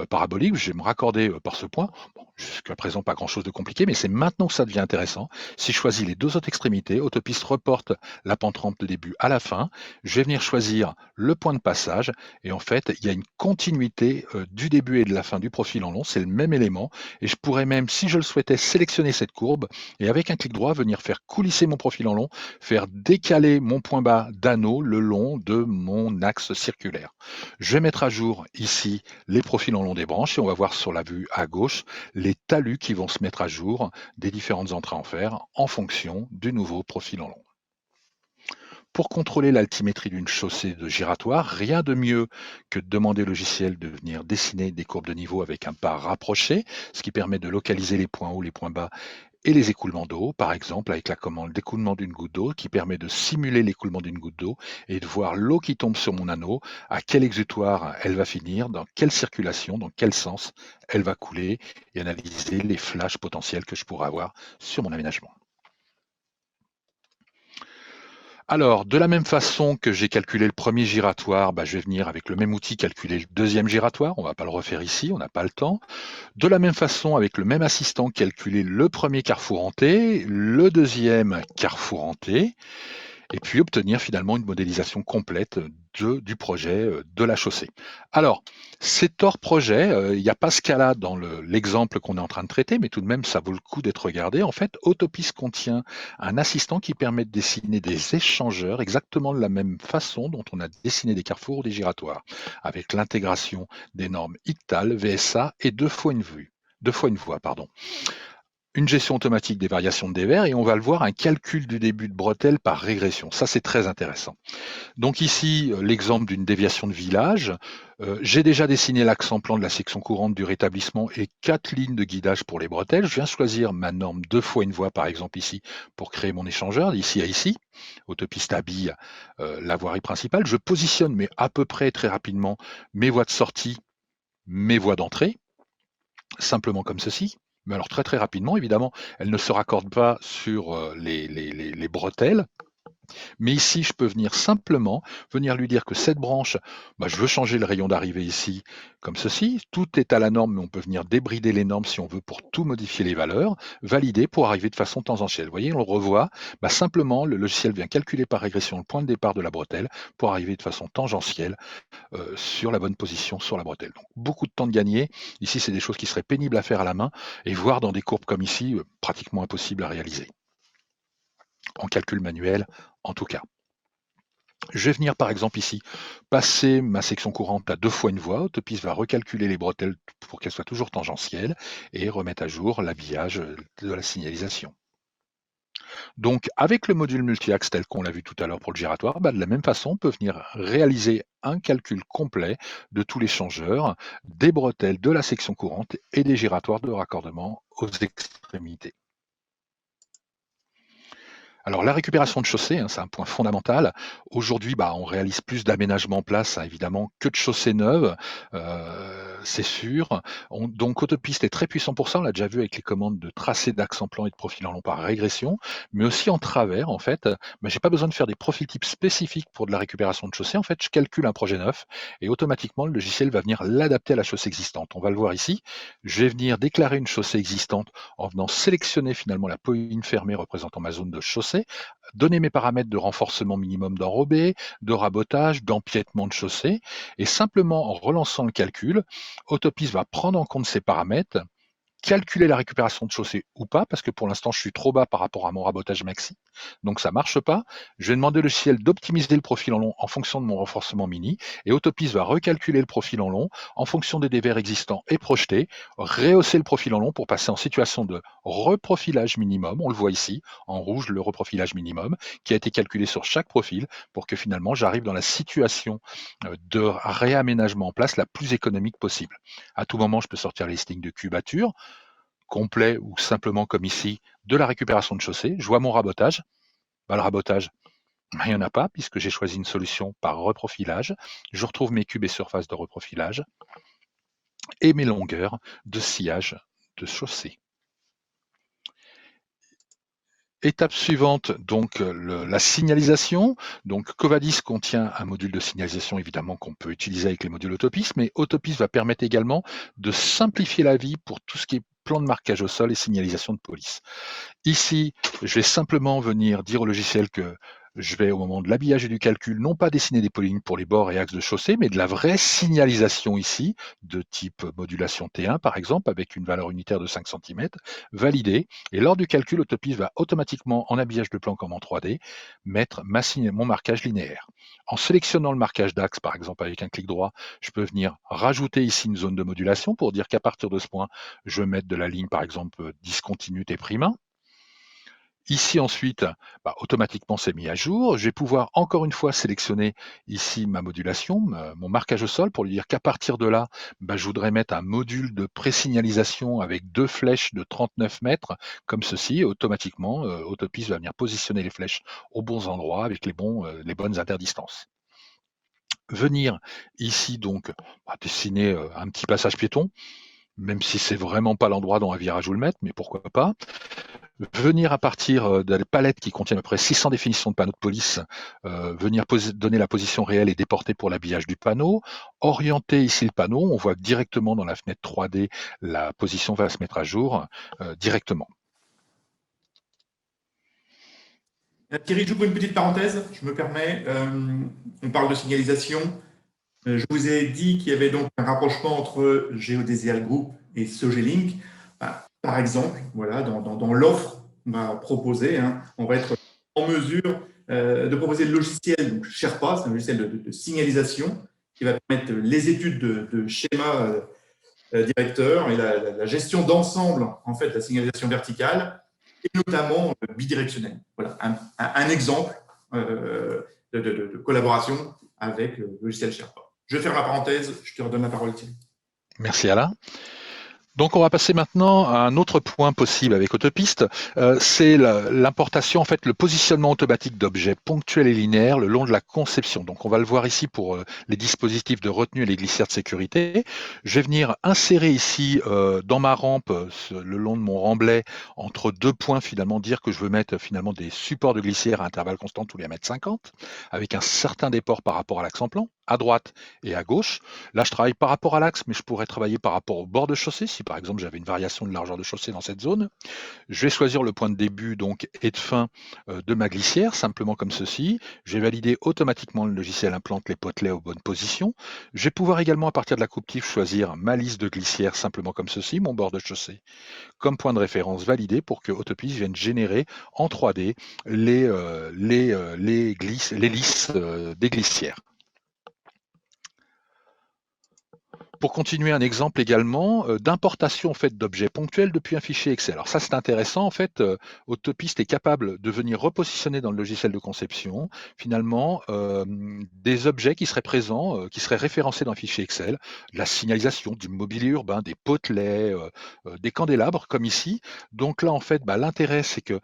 parabolique, je vais me raccorder par ce point. Bon, jusqu'à présent, pas grand-chose de compliqué, mais c'est maintenant que ça devient intéressant. Si je choisis les 2 autres extrémités, Autopiste reporte la pente-rampe de début à la fin. Je vais venir choisir le point de passage, et en fait, il y a une continuité du début et de la fin du profil en long, c'est le même élément, et je pourrais même, si je le souhaitais, sélectionner cette courbe, et avec un clic droit, venir faire coulisser mon profil en long, faire décaler mon point bas d'anneau le long de mon axe circulaire. Je vais mettre à jour ici les profils en long des branches, et on va voir sur la vue à gauche les talus qui vont se mettre à jour des différentes entrées en fer en fonction du nouveau profil en long. Pour contrôler l'altimétrie d'une chaussée de giratoire, rien de mieux que de demander au logiciel de venir dessiner des courbes de niveau avec un pas rapproché, ce qui permet de localiser les points hauts, les points bas et les écoulements d'eau, par exemple avec la commande d'écoulement d'une goutte d'eau qui permet de simuler l'écoulement d'une goutte d'eau et de voir l'eau qui tombe sur mon anneau, à quel exutoire elle va finir, dans quelle circulation, dans quel sens elle va couler, et analyser les flashs potentiels que je pourrais avoir sur mon aménagement. Alors, de la même façon que j'ai calculé le premier giratoire, je vais venir avec le même outil calculer le deuxième giratoire. On ne va pas le refaire ici, on n'a pas le temps. De la même façon, avec le même assistant, calculer le premier carrefour en T, le deuxième carrefour en T, et puis obtenir finalement une modélisation complète du projet de la chaussée. Alors, c'est hors projet, il n'y a pas ce cas-là dans l'exemple qu'on est en train de traiter, mais tout de même, ça vaut le coup d'être regardé. En fait, Autopiste contient un assistant qui permet de dessiner des échangeurs exactement de la même façon dont on a dessiné des carrefours ou des giratoires, avec l'intégration des normes ICTAL, VSA et deux fois une voie. une gestion automatique des variations de dévers et on va le voir, un calcul du début de bretelle par régression. Ça, c'est très intéressant. Donc ici, l'exemple d'une déviation de village. J'ai déjà dessiné l'axe en plan de la section courante du rétablissement et 4 lignes de guidage pour les bretelles. Je viens choisir ma norme 2 fois une voie, par exemple ici, pour créer mon échangeur, d'ici à ici. Autopiste habille la voirie principale. Je positionne, mais à peu près très rapidement, mes voies de sortie, mes voies d'entrée, simplement comme ceci. Mais alors très très rapidement, évidemment, elles ne se raccordent pas sur les bretelles. Mais ici, je peux venir simplement venir lui dire que cette branche, je veux changer le rayon d'arrivée ici, comme ceci. Tout est à la norme, mais on peut venir débrider les normes si on veut pour tout modifier les valeurs, valider pour arriver de façon tangentielle. Vous voyez, on le revoit. Simplement, le logiciel vient calculer par régression le point de départ de la bretelle pour arriver de façon tangentielle sur la bonne position sur la bretelle. Donc, beaucoup de temps de gagner. Ici, c'est des choses qui seraient pénibles à faire à la main et voire dans des courbes comme ici, pratiquement impossible à réaliser. En calcul manuel, en tout cas. Je vais venir par exemple ici passer ma section courante à 2 fois une voie. Autopiste va recalculer les bretelles pour qu'elles soient toujours tangentielles et remettre à jour l'habillage de la signalisation. Donc avec le module multi-axe tel qu'on l'a vu tout à l'heure pour le giratoire, de la même façon, on peut venir réaliser un calcul complet de tous les changeurs, des bretelles de la section courante et des giratoires de raccordement aux extrémités. Alors la récupération de chaussée, c'est un point fondamental. Aujourd'hui, on réalise plus d'aménagements en place, évidemment, que de chaussées neuves, c'est sûr. Donc Autopiste est très puissant pour ça, on l'a déjà vu avec les commandes de tracé d'axe en plan et de profil en long par régression, mais aussi en travers, en fait. J'ai pas besoin de faire des profils types spécifiques pour de la récupération de chaussée. En fait, je calcule un projet neuf et automatiquement, le logiciel va venir l'adapter à la chaussée existante. On va le voir ici. Je vais venir déclarer une chaussée existante en venant sélectionner finalement la pauline fermée représentant ma zone de chaussée, donner mes paramètres de renforcement minimum d'enrobé, de rabotage, d'empiètement de chaussée, et simplement en relançant le calcul, Autopiste va prendre en compte ces paramètres, calculer la récupération de chaussée ou pas, parce que pour l'instant je suis trop bas par rapport à mon rabotage maxi, donc ça marche pas. Je vais demander au logiciel d'optimiser le profil en long en fonction de mon renforcement mini, et Autopiste va recalculer le profil en long en fonction des dévers existants et projetés, rehausser le profil en long pour passer en situation de reprofilage minimum, on le voit ici, en rouge le reprofilage minimum, qui a été calculé sur chaque profil pour que finalement j'arrive dans la situation de réaménagement en place la plus économique possible. À tout moment, je peux sortir les listings de cubature, complet ou simplement comme ici, de la récupération de chaussée. Je vois mon rabotage. Le rabotage, il n'y en a pas puisque j'ai choisi une solution par reprofilage. Je retrouve mes cubes et surfaces de reprofilage et mes longueurs de sillage de chaussée. Étape suivante, donc la signalisation. Donc Covadis contient un module de signalisation évidemment qu'on peut utiliser avec les modules Autopiste, mais Autopiste va permettre également de simplifier la vie pour tout ce qui est plan de marquage au sol et signalisation de police. Ici, je vais simplement venir dire au logiciel que je vais, au moment de l'habillage et du calcul, non pas dessiner des polygons pour les bords et axes de chaussée, mais de la vraie signalisation ici, de type modulation T1 par exemple, avec une valeur unitaire de 5 cm, validée. Et lors du calcul, Autopiste va automatiquement, en habillage de plan comme en 3D, mettre mon marquage linéaire. En sélectionnant le marquage d'axe, par exemple avec un clic droit, je peux venir rajouter ici une zone de modulation pour dire qu'à partir de ce point, je vais mettre de la ligne, par exemple, discontinue T'1. Ici ensuite, automatiquement c'est mis à jour. Je vais pouvoir encore une fois sélectionner ici ma modulation, mon marquage au sol pour lui dire qu'à partir de là, je voudrais mettre un module de présignalisation avec 2 flèches de 39 mètres comme ceci. Et automatiquement, Autopiste va venir positionner les flèches aux bons endroits avec les bonnes interdistances. Venir ici donc dessiner un petit passage piéton, même si c'est vraiment pas l'endroit dont un virage ou le mettre, mais pourquoi pas. Venir à partir de la palette qui contient à peu près 600 définitions de panneaux de police, venir donner la position réelle et déportée pour l'habillage du panneau, orienter ici le panneau, on voit que directement dans la fenêtre 3D, la position va se mettre à jour directement. Thierry, j'ouvre une petite parenthèse, je me permets. On parle de signalisation. Je vous ai dit qu'il y avait donc un rapprochement entre Geodesial Group et Sogelink. Par exemple, voilà, dans l'offre qu'on va proposer, on va être en mesure de proposer le logiciel donc Sherpa, c'est un logiciel de signalisation qui va permettre les études de schémas directeur et la gestion d'ensemble en fait, de la signalisation verticale et notamment bidirectionnelle. Voilà un exemple de collaboration avec le logiciel Sherpa. Je vais faire la parenthèse, je te redonne la parole, Thierry. Merci Alain. Donc on va passer maintenant à un autre point possible avec Autopiste, c'est l'importation, en fait, le positionnement automatique d'objets ponctuels et linéaires le long de la conception. Donc on va le voir ici pour les dispositifs de retenue et les glissières de sécurité. Je vais venir insérer ici dans ma rampe, le long de mon remblai, entre deux points, finalement, dire que je veux mettre finalement des supports de glissière à intervalles constants tous les 1,50 m, avec un certain déport par rapport à l'axe en plan, à droite et à gauche. Là, je travaille par rapport à l'axe, mais je pourrais travailler par rapport au bord de chaussée, si par exemple j'avais une variation de largeur de chaussée dans cette zone. Je vais choisir le point de début donc et de fin de ma glissière, simplement comme ceci. Je vais valider automatiquement le logiciel implante les potelets aux bonnes positions. Je vais pouvoir également, à partir de la coupe tif, choisir ma liste de glissières, simplement comme ceci, mon bord de chaussée, comme point de référence validé pour que Autopiste vienne générer en 3D les lisses des glissières. Pour continuer, un exemple également d'importation en fait, d'objets ponctuels depuis un fichier Excel. Alors ça, c'est intéressant. En fait, Autopiste est capable de venir repositionner dans le logiciel de conception, finalement, des objets qui seraient présents, qui seraient référencés dans un fichier Excel, de la signalisation, du mobilier urbain, des potelets, des candélabres, comme ici. Donc là, en fait, l'intérêt, c'est que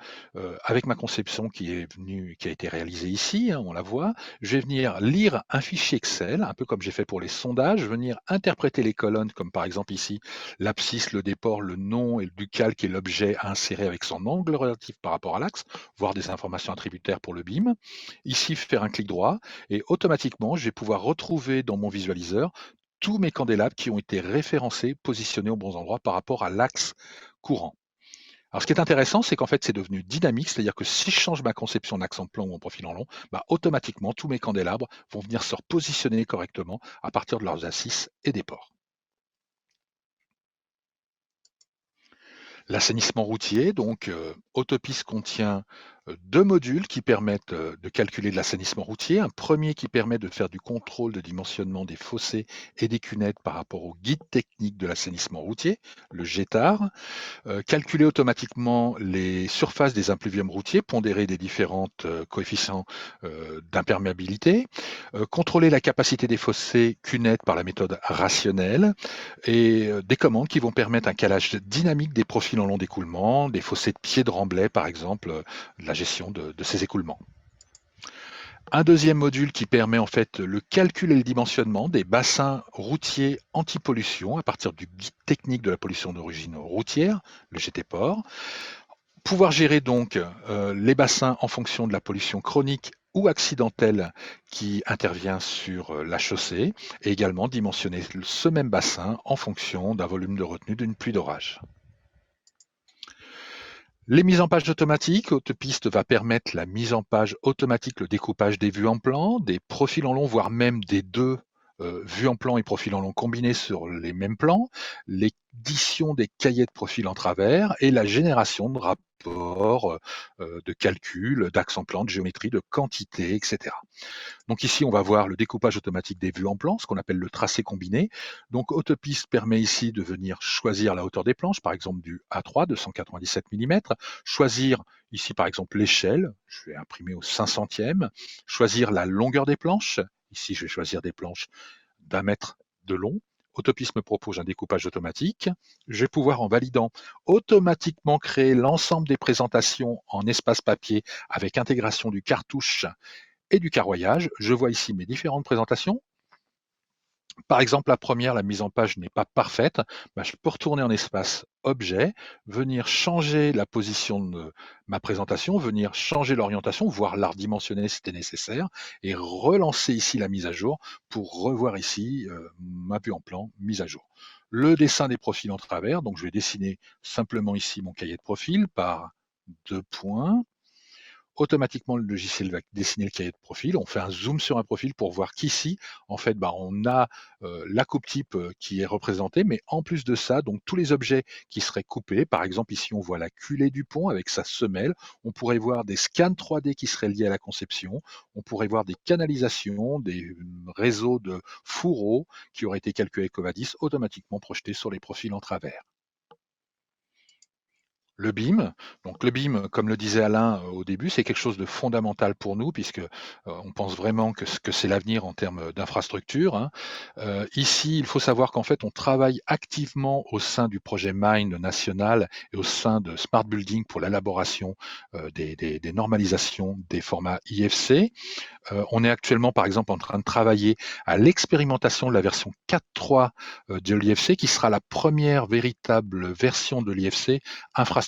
avec ma conception qui a été réalisée ici, hein, on la voit, je vais venir lire un fichier Excel, un peu comme j'ai fait pour les sondages, venir interpréter les colonnes, comme par exemple ici l'abscisse, le déport, le nom et du calque et l'objet à insérer avec son angle relatif par rapport à l'axe, voire des informations attributaires pour le BIM. Ici, faire un clic droit et automatiquement, je vais pouvoir retrouver dans mon visualiseur tous mes candélabres qui ont été référencés, positionnés aux bons endroits par rapport à l'axe courant. Alors, ce qui est intéressant, c'est qu'en fait, c'est devenu dynamique, c'est-à-dire que si je change ma conception d'axe en plan ou en profil en long, automatiquement, tous mes candélabres vont venir se repositionner correctement à partir de leurs assises et des ports. L'assainissement routier, donc Autopiste contient deux modules qui permettent de calculer de l'assainissement routier. Un premier qui permet de faire du contrôle de dimensionnement des fossés et des cunettes par rapport au guide technique de l'assainissement routier, le GETAR. Calculer automatiquement les surfaces des impluviums routiers, pondérer des différents coefficients d'imperméabilité, contrôler la capacité des fossés cunettes par la méthode rationnelle, et des commandes qui vont permettre un calage dynamique des profils en long d'écoulement, des fossés de pieds de remblai par exemple, la gestion de ces écoulements. Un deuxième module qui permet en fait le calcul et le dimensionnement des bassins routiers anti-pollution à partir du guide technique de la pollution d'origine routière, le GTPOR. Pouvoir gérer donc les bassins en fonction de la pollution chronique ou accidentelle qui intervient sur la chaussée et également dimensionner ce même bassin en fonction d'un volume de retenue d'une pluie d'orage. Les mises en page automatiques, Autopiste va permettre la mise en page automatique, le découpage des vues en plan, des profils en long, voire même des deux vues en plan et profils en long combinés sur les mêmes plans, l'édition des cahiers de profil en travers et la génération de rapports de calcul, d'axes en plan, de géométrie, de quantité, etc. Donc ici, on va voir le découpage automatique des vues en plan, ce qu'on appelle le tracé combiné. Donc Autopiste permet ici de venir choisir la hauteur des planches, par exemple du A3 de 197 mm, choisir ici par exemple l'échelle, je vais imprimer au 500e, choisir la longueur des planches, ici je vais choisir des planches d'1 mètre de long. Autopiste me propose un découpage automatique. Je vais pouvoir, en validant, automatiquement créer l'ensemble des présentations en espace papier avec intégration du cartouche et du carroyage. Je vois ici mes différentes présentations. Par exemple, la première, la mise en page n'est pas parfaite. Je peux retourner en espace objet, venir changer la position de ma présentation, venir changer l'orientation, voire la redimensionner si c'était nécessaire, et relancer ici la mise à jour pour revoir ici ma vue en plan mise à jour. Le dessin des profils en travers, donc je vais dessiner simplement ici mon cahier de profil par 2 points. automatiquement le logiciel va dessiner le cahier de profil. On fait un zoom sur un profil pour voir qu'ici, en fait, on a la coupe type qui est représentée, mais en plus de ça, donc tous les objets qui seraient coupés, par exemple ici on voit la culée du pont avec sa semelle, on pourrait voir des scans 3D qui seraient liés à la conception, on pourrait voir des canalisations, des réseaux de fourreaux qui auraient été calculés avec Covadis, automatiquement projetés sur les profils en travers. Le BIM, donc le BIM, comme le disait Alain au début, c'est quelque chose de fondamental pour nous puisque on pense vraiment que c'est l'avenir en termes d'infrastructure, hein. Ici, il faut savoir qu'en fait, on travaille activement au sein du projet Mind national et au sein de Smart Building pour l'élaboration des normalisations des formats IFC. On est actuellement, par exemple, en train de travailler à l'expérimentation de la version 4.3 de l'IFC, qui sera la première véritable version de l'IFC infrastructure.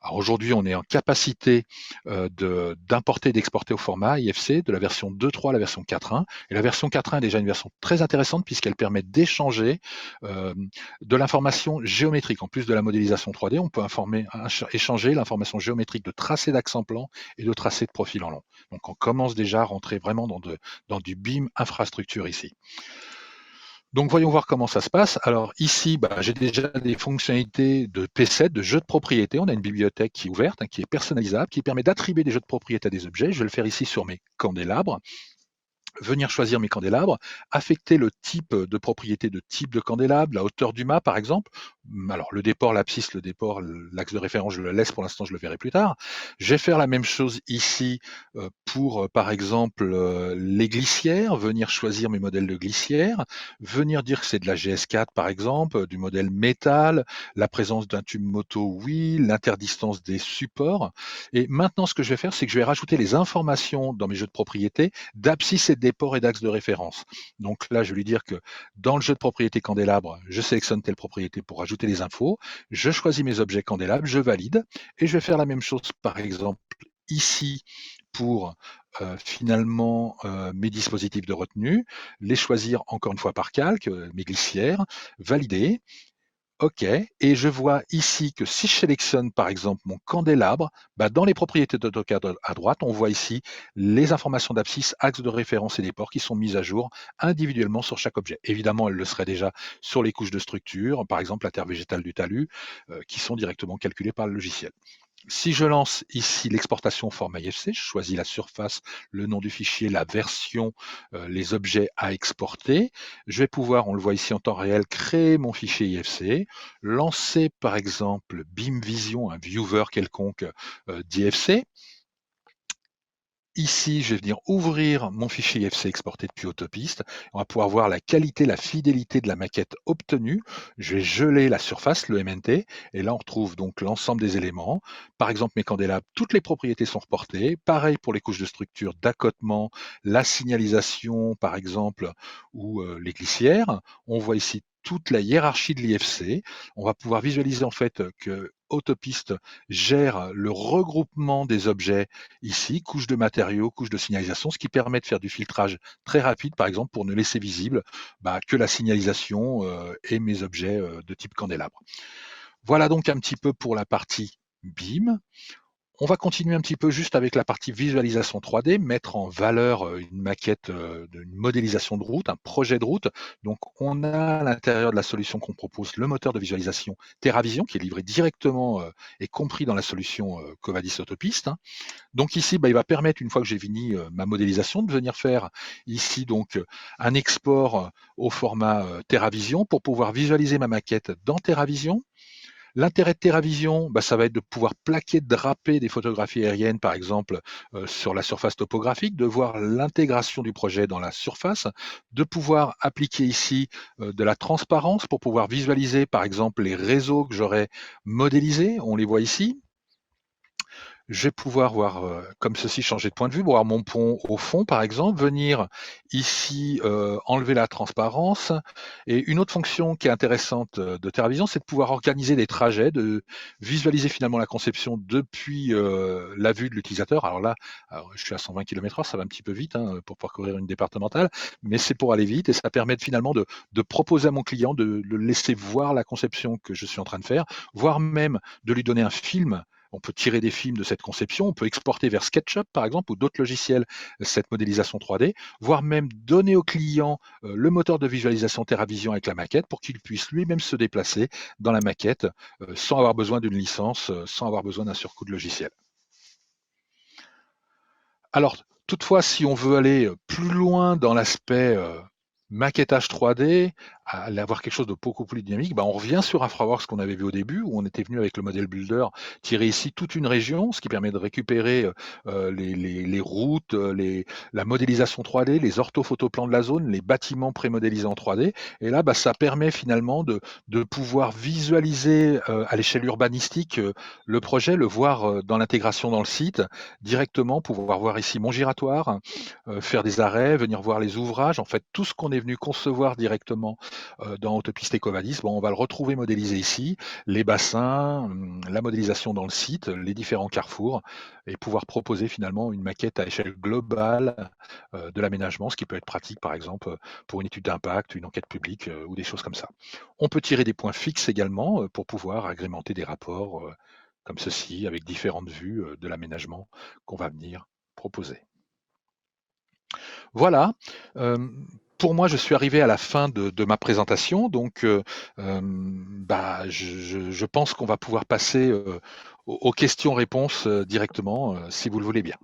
Alors aujourd'hui, on est en capacité d'importer et d'exporter au format IFC de la version 2.3 à la version 4.1. Et la version 4.1 est déjà une version très intéressante puisqu'elle permet d'échanger de l'information géométrique. En plus de la modélisation 3D, on peut échanger l'information géométrique de tracés d'accent plan et de tracés de profil en long. Donc on commence déjà à rentrer vraiment dans du BIM infrastructure ici. Donc voyons voir comment ça se passe. Alors ici, j'ai déjà des fonctionnalités de P7, de jeux de propriété. On a une bibliothèque qui est ouverte, qui est personnalisable, qui permet d'attribuer des jeux de propriété à des objets. Je vais le faire ici sur mes candélabres. Venir choisir mes candélabres, affecter le type de propriété de type de candélabre, la hauteur du mât par exemple. Alors le déport, l'abscisse, le déport, l'axe de référence, je le laisse pour l'instant, je le verrai plus tard. Je vais faire la même chose ici pour par exemple les glissières, venir choisir mes modèles de glissières, venir dire que c'est de la GS4 par exemple, du modèle métal, la présence d'un tube moto, oui, l'interdistance des supports. Et maintenant ce que je vais faire, c'est que je vais rajouter les informations dans mes jeux de propriété d'abscisse et de déport et d'axe de référence. Donc là, je vais lui dire que dans le jeu de propriété candélabre, je sélectionne telle propriété pour ajouter les infos, je choisis mes objets candélabres, je valide, et je vais faire la même chose, par exemple, ici, pour finalement mes dispositifs de retenue, les choisir encore une fois par calque, mes glissières, valider. OK, et je vois ici que si je sélectionne par exemple mon candélabre, dans les propriétés d'AutoCAD à droite, on voit ici les informations d'abscisse, axe de référence et déport qui sont mises à jour individuellement sur chaque objet. Évidemment, elles le seraient déjà sur les couches de structure, par exemple la terre végétale du talus, qui sont directement calculées par le logiciel. Si je lance ici l'exportation au format IFC, je choisis la surface, le nom du fichier, la version, les objets à exporter. Je vais pouvoir, on le voit ici en temps réel, créer mon fichier IFC, lancer par exemple BIM Vision, un viewer quelconque d'IFC. Ici, je vais venir ouvrir mon fichier IFC exporté depuis Autopiste. On va pouvoir voir la qualité, la fidélité de la maquette obtenue. Je vais geler la surface, le MNT, et là on retrouve donc l'ensemble des éléments. Par exemple, mes candélabres, toutes les propriétés sont reportées. Pareil pour les couches de structure d'accotement, la signalisation par exemple, ou les glissières. On voit ici toute la hiérarchie de l'IFC. On va pouvoir visualiser en fait que Autopiste gère le regroupement des objets ici, couche de matériaux, couche de signalisation, ce qui permet de faire du filtrage très rapide, par exemple, pour ne laisser visible que la signalisation et mes objets de type candélabre. Voilà donc un petit peu pour la partie BIM. On va continuer un petit peu juste avec la partie visualisation 3D, mettre en valeur une maquette, une modélisation de route, un projet de route. Donc, on a à l'intérieur de la solution qu'on propose le moteur de visualisation TerraVision qui est livré directement et compris dans la solution Covadis Autopiste, hein. Donc ici, il va permettre, une fois que j'ai fini ma modélisation, de venir faire ici donc un export au format TerraVision pour pouvoir visualiser ma maquette dans TerraVision. L'intérêt de TerraVision, ça va être de pouvoir plaquer, draper des photographies aériennes, par exemple, sur la surface topographique, de voir l'intégration du projet dans la surface, de pouvoir appliquer ici de la transparence pour pouvoir visualiser, par exemple, les réseaux que j'aurais modélisés. On les voit ici. Je vais pouvoir voir comme ceci, changer de point de vue, voir mon pont au fond, par exemple, venir ici enlever la transparence. Et une autre fonction qui est intéressante de TerraVision, c'est de pouvoir organiser des trajets, de visualiser finalement la conception depuis la vue de l'utilisateur. Alors je suis à 120 km/h, ça va un petit peu vite pour parcourir une départementale, mais c'est pour aller vite et ça permet finalement de proposer à mon client de le laisser voir la conception que je suis en train de faire, voire même de lui donner un film On peut tirer des films de cette conception, on peut exporter vers SketchUp par exemple ou d'autres logiciels cette modélisation 3D, voire même donner au client le moteur de visualisation TeraVision avec la maquette pour qu'il puisse lui-même se déplacer dans la maquette sans avoir besoin d'une licence, sans avoir besoin d'un surcoût de logiciel. Alors, toutefois, si on veut aller plus loin dans l'aspect maquettage 3D, avoir quelque chose de beaucoup plus dynamique, on revient sur InfraWorks qu'on avait vu au début, où on était venu avec le modèle Builder tirer ici toute une région, ce qui permet de récupérer les routes, la modélisation 3D, les orthophotoplans de la zone, les bâtiments prémodélisés en 3D. Et là, ça permet finalement de pouvoir visualiser à l'échelle urbanistique le projet, le voir dans l'intégration dans le site, directement, pouvoir voir ici mon giratoire, faire des arrêts, venir voir les ouvrages, en fait tout ce qu'on est venu concevoir directement dans Autopiste EcoVadis, on va le retrouver modélisé ici, les bassins, la modélisation dans le site, les différents carrefours, et pouvoir proposer finalement une maquette à échelle globale de l'aménagement, ce qui peut être pratique par exemple pour une étude d'impact, une enquête publique ou des choses comme ça. On peut tirer des points fixes également pour pouvoir agrémenter des rapports comme ceci, avec différentes vues de l'aménagement qu'on va venir proposer. Voilà. Pour moi, je suis arrivé à la fin de ma présentation, donc je pense qu'on va pouvoir passer aux questions-réponses directement, si vous le voulez bien.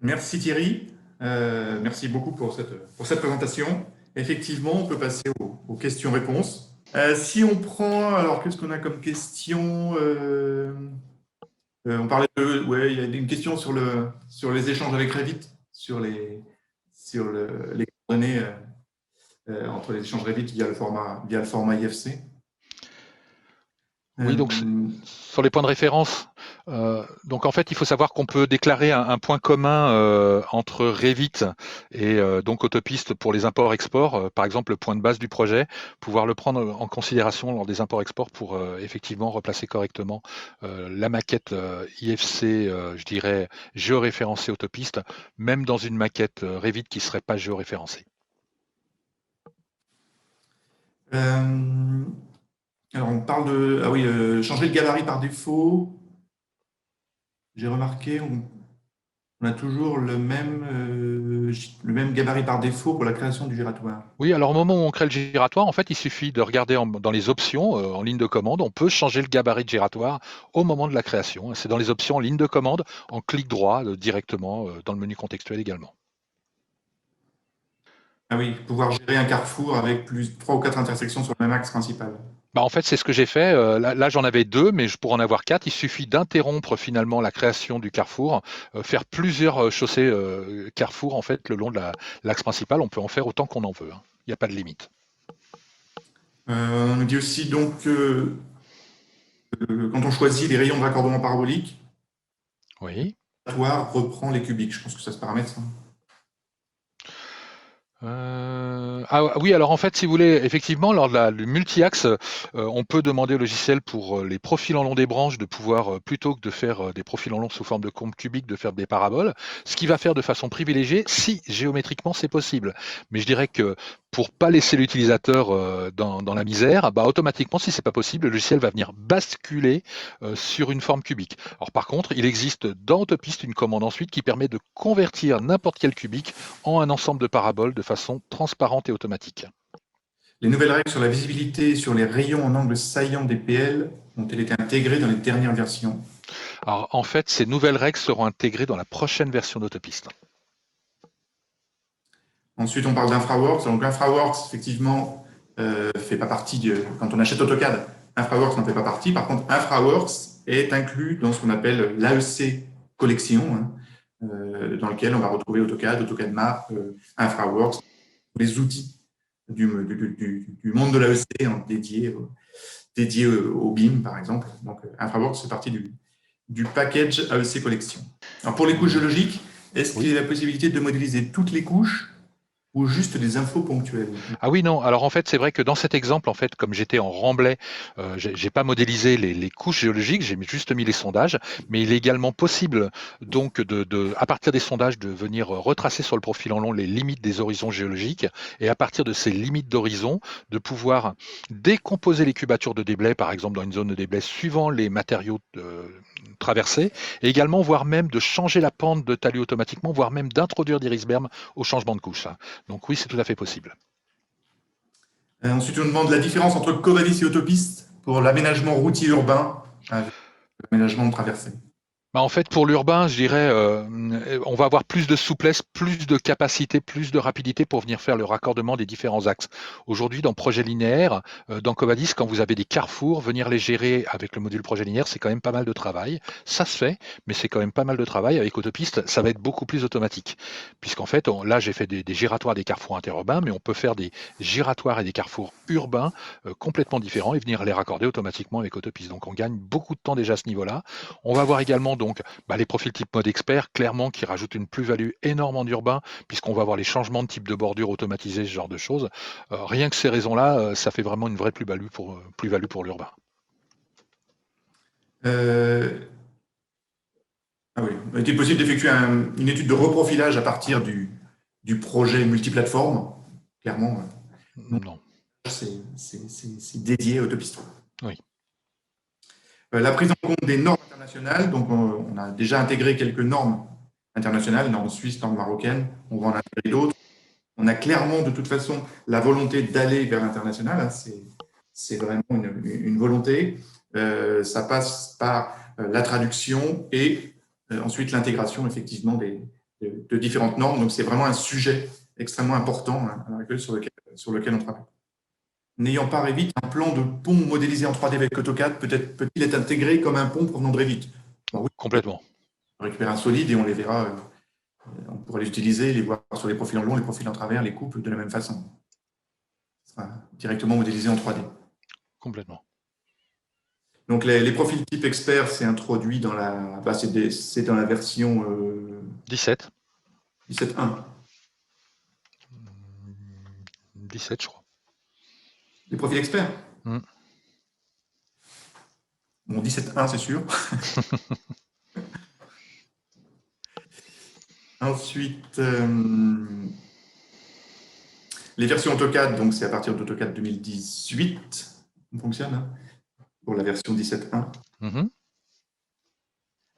Merci Thierry, merci beaucoup pour cette présentation. Effectivement, on peut passer aux questions-réponses. Si on prend, alors qu'est-ce qu'on a comme question on parlait il y a une question sur les échanges avec Revit, sur les coordonnées entre les échanges Revit via le format IFC. Oui, donc sur les points de référence, donc en fait, il faut savoir qu'on peut déclarer un point commun entre Revit et donc Autopiste pour les imports-exports, par exemple le point de base du projet, pouvoir le prendre en considération lors des imports-exports pour effectivement replacer correctement la maquette IFC, je dirais, géoréférencée Autopiste, même dans une maquette Revit qui ne serait pas géoréférencée. Alors, on parle de changer le gabarit par défaut. J'ai remarqué, on a toujours le même gabarit par défaut pour la création du giratoire. Oui, alors au moment où on crée le giratoire, en fait, il suffit de regarder dans les options, en ligne de commande, on peut changer le gabarit de giratoire au moment de la création. C'est dans les options en ligne de commande, en clic droit, directement dans le menu contextuel également. Ah oui, pouvoir gérer un carrefour avec 3 ou 4 intersections sur le même axe principal. En fait, c'est ce que j'ai fait. Là, j'en avais 2, mais pour en avoir 4, il suffit d'interrompre finalement la création du carrefour, faire plusieurs chaussées carrefour en fait le long de l'axe principal. On peut en faire autant qu'on en veut. Il n'y a pas de limite. On nous dit aussi donc quand on choisit les rayons de raccordement parabolique, oui. le giratoire reprend les cubiques. Je pense que ça se paramètre, ça. Oui, alors en fait, si vous voulez, effectivement, lors de du multi-axe, on peut demander au logiciel pour les profils en long des branches de pouvoir, plutôt que de faire des profils en long sous forme de courbe cubique, de faire des paraboles, ce qui va faire de façon privilégiée si géométriquement c'est possible. Mais je dirais que pour pas laisser l'utilisateur dans la misère, automatiquement, si c'est pas possible, le logiciel va venir basculer sur une forme cubique. Alors par contre, il existe dans Autopiste une commande ensuite qui permet de convertir n'importe quel cubique en un ensemble de paraboles de façon transparente et automatique. Les nouvelles règles sur la visibilité et sur les rayons en angle saillant des PL ont-elles été intégrées dans les dernières versions? Alors en fait, ces nouvelles règles seront intégrées dans la prochaine version d'Autopiste. Ensuite, on parle d'InfraWorks. Donc, InfraWorks, effectivement, fait pas partie quand on achète AutoCAD, InfraWorks n'en fait pas partie. Par contre, InfraWorks est inclus dans ce qu'on appelle l'AEC collection, dans lequel on va retrouver AutoCAD, AutoCAD Map, InfraWorks, les outils du monde de l'AEC dédiés au BIM, par exemple. Donc, InfraWorks fait partie du package AEC collection. Alors, pour les couches géologiques, est-ce qu'il y a la possibilité de modéliser toutes les couches ou juste des infos ponctuelles? Ah oui, non. Alors en fait, c'est vrai que dans cet exemple, en fait, comme j'étais en remblai, j'ai pas modélisé les couches géologiques, juste mis les sondages, mais il est également possible donc à partir des sondages de venir retracer sur le profil en long les limites des horizons géologiques et à partir de ces limites d'horizon, de pouvoir décomposer les cubatures de déblais, par exemple dans une zone de déblais, suivant les matériaux traversés, et également voire même de changer la pente de talus automatiquement, voire même d'introduire des risbermes au changement de couche. Donc oui, c'est tout à fait possible. Ensuite, on demande la différence entre Covadis et autopiste pour l'aménagement routier urbain avec l'aménagement de traversée. Bah, en fait, pour l'urbain, je dirais, on va avoir plus de souplesse, plus de capacité, plus de rapidité pour venir faire le raccordement des différents axes. Aujourd'hui, dans projet linéaire, dans Covadis, quand vous avez des carrefours, venir les gérer avec le module projet linéaire, c'est quand même pas mal de travail. Ça se fait, mais c'est quand même pas mal de travail. Avec Autopiste, ça va être beaucoup plus automatique. Puisqu'en fait, là, j'ai fait des giratoires des carrefours interurbains, mais on peut faire des giratoires et des carrefours urbains complètement différents et venir les raccorder automatiquement avec Autopiste. Donc, on gagne beaucoup de temps déjà à ce niveau-là. On va voir également donc les profils type mode expert, clairement qui rajoutent une plus-value énorme en urbain, puisqu'on va avoir les changements de type de bordure automatisés, ce genre de choses. Rien que ces raisons-là, ça fait vraiment une vraie plus-value pour l'urbain. Ah oui, est-il possible d'effectuer une étude de reprofilage à partir du projet multiplateforme? Clairement, non, Non. c'est dédié à Autopiste. Oui. La prise en compte des normes internationales, donc on a déjà intégré quelques normes internationales, normes suisses, normes marocaines, on va en intégrer d'autres. On a clairement de toute façon la volonté d'aller vers l'international, hein, c'est vraiment une volonté. Ça passe par la traduction et ensuite l'intégration effectivement de différentes normes. Donc c'est vraiment un sujet extrêmement important hein, sur lequel on travaille. N'ayant pas Revit, un plan de pont modélisé en 3D avec AutoCAD peut-il être intégré comme un pont provenant de Revit? Bon, oui, Complètement. on récupère un solide et on les verra, on pourra les utiliser, les voir sur les profils en long, les profils en travers, les coupes de la même façon. Ça sera directement modélisé en 3D. Complètement. Donc les profils type expert, c'est introduit dans c'est dans la version 17. 17.1. 17, je crois. Les profils experts? Mm. Bon, 17.1, c'est sûr. Ensuite, les versions AutoCAD, donc c'est à partir d'AutoCAD 2018, on fonctionne, hein, pour la version 17.1. Mm-hmm.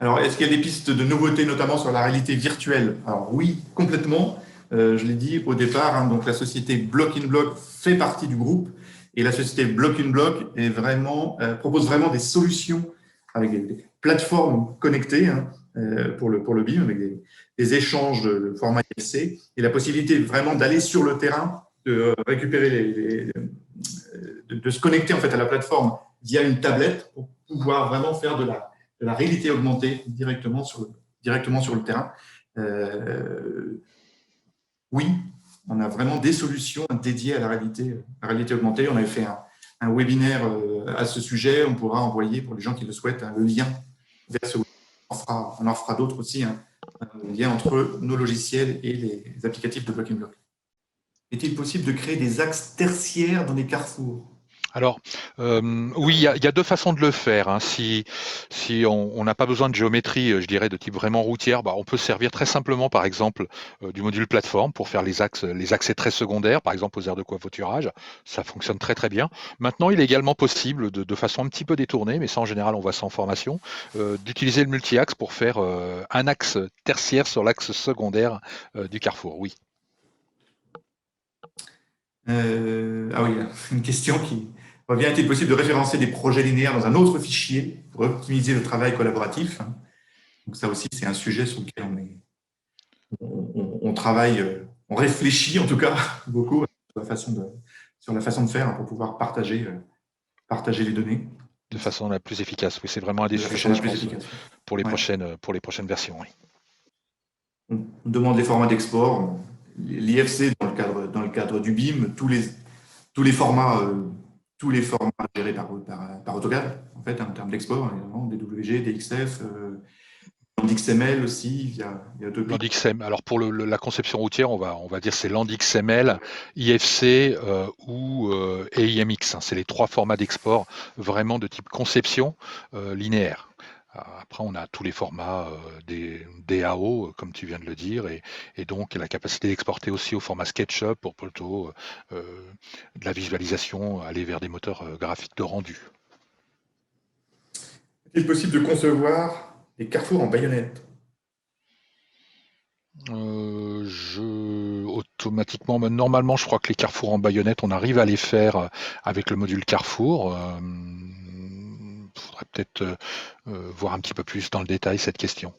Alors, est-ce qu'il y a des pistes de nouveautés, notamment sur la réalité virtuelle? Alors oui, complètement. Je l'ai dit au départ, hein, donc la société Block in Block fait partie du groupe et la société Block in Block propose vraiment des solutions avec des plateformes connectées hein, pour le BIM, avec des échanges de format IFC et la possibilité vraiment d'aller sur le terrain, de récupérer de se connecter en fait à la plateforme via une tablette pour pouvoir vraiment faire de la réalité augmentée directement sur le terrain. Oui, on a vraiment des solutions dédiées à la réalité augmentée. On avait fait un webinaire à ce sujet. On pourra envoyer, pour les gens qui le souhaitent, le lien vers ce webinaire. On en fera d'autres aussi, un lien entre nos logiciels et les applicatifs de Block in Block. Est-il possible de créer des axes tertiaires dans les carrefours? Alors, oui, il y a deux façons de le faire. Hein. Si on n'a pas besoin de géométrie, je dirais, de type vraiment routière, on peut se servir très simplement, par exemple, du module plateforme pour faire les accès très secondaires, par exemple aux aires de covoiturage. Ça fonctionne très très bien. Maintenant, il est également possible, de façon un petit peu détournée, mais ça en général on voit ça en formation, d'utiliser le multi-axe pour faire un axe tertiaire sur l'axe secondaire du carrefour. Oui. Ah oui, une question qui revient. Est-il possible de référencer des projets linéaires dans un autre fichier pour optimiser le travail collaboratif? Donc ça aussi, c'est un sujet sur lequel on travaille, on réfléchit en tout cas beaucoup sur la façon de faire pour pouvoir partager les données. De façon la plus efficace. Oui, c'est vraiment un des De la façon sujets, la je plus pense, efficace. pour les Ouais. prochaines versions. Oui. On demande les formats d'export. L'IFC, dans le cadre du BIM, tous les formats gérés par AutoCAD, en fait, en termes d'export, DWG, DXF, LandXML aussi, il y a deux pistes. LandXML. Alors pour la conception routière, on va dire c'est LandXML, IFC ou EIMX. C'est les 3 formats d'export vraiment de type conception linéaire. Après, on a tous les formats des DAO, comme tu viens de le dire, et donc la capacité d'exporter aussi au format SketchUp pour plutôt de la visualisation, aller vers des moteurs graphiques de rendu. Est-il possible de concevoir des carrefours en baïonnette? Automatiquement, normalement, je crois que les carrefours en baïonnette, on arrive à les faire avec le module carrefour. Faudrait peut-être voir un petit peu plus dans le détail cette question.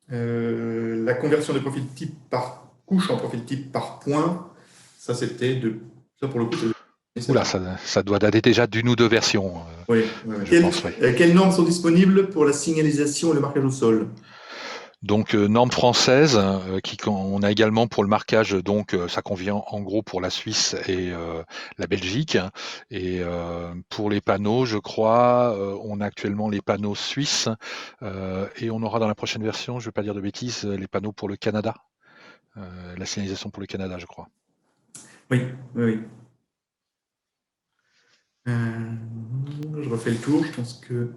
La conversion de profil type par couche en profil type par point, ça pour le coup, Oula, ça doit dater déjà d'une ou 2 versions. Oui. Quelles normes sont disponibles pour la signalisation et le marquage au sol? Donc normes françaises, on a également pour le marquage, donc ça convient en gros pour la Suisse et la Belgique. Et pour les panneaux, je crois, on a actuellement les panneaux suisses et on aura dans la prochaine version, je ne vais pas dire de bêtises, les panneaux pour le Canada. La signalisation pour le Canada, je crois. Oui. Je refais le tour, je pense que...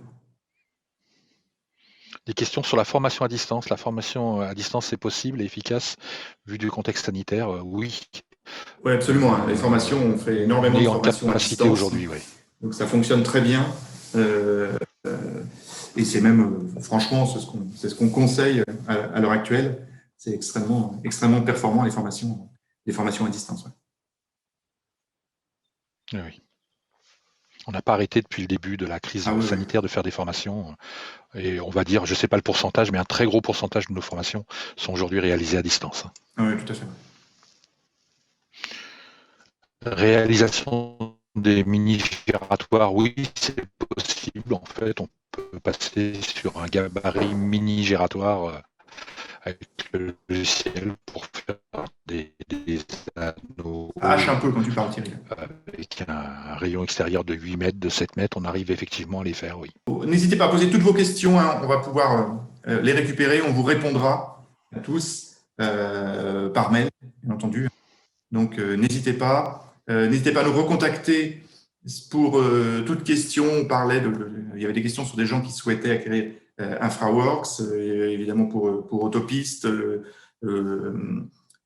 Des questions sur la formation à distance. La formation à distance, c'est possible et efficace vu du contexte sanitaire, oui. Oui, absolument. Les formations, on fait énormément de formations à distance aujourd'hui, oui. Donc ça fonctionne très bien. Et c'est même, franchement, c'est ce qu'on conseille à l'heure actuelle. C'est extrêmement performant les formations à distance. Ouais. Oui. On n'a pas arrêté depuis le début de la crise sanitaire de faire des formations. Et on va dire, je ne sais pas le pourcentage, mais un très gros pourcentage de nos formations sont aujourd'hui réalisées à distance. Oui, tout à fait. Réalisation des mini-giratoires, oui, c'est possible. En fait, on peut passer sur un gabarit mini-giratoire avec le logiciel pour faire des anneaux. Hache un peu quand tu parles, Thierry. Avec un rayon extérieur de 8 mètres, de 7 mètres, on arrive effectivement à les faire, oui. N'hésitez pas à poser toutes vos questions, hein. On va pouvoir les récupérer, on vous répondra à tous par mail, bien entendu. Donc n'hésitez pas à nous recontacter pour toute question. On parlait il y avait des questions sur des gens qui souhaitaient acquérir InfraWorks, évidemment pour Autopiste.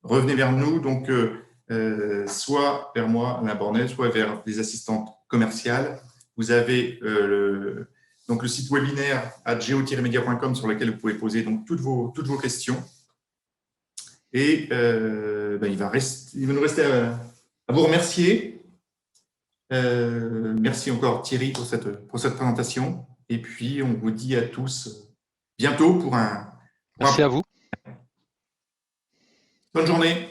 Revenez vers nous, donc soit vers moi, Alain Bornet, soit vers les assistantes commerciales. Vous avez donc le site webinaire @geo-media.com sur lequel vous pouvez poser donc toutes vos questions. Et il va nous rester à vous remercier. Merci encore Thierry pour cette présentation. Et puis on vous dit à tous bientôt pour Merci à vous. Bonne journée.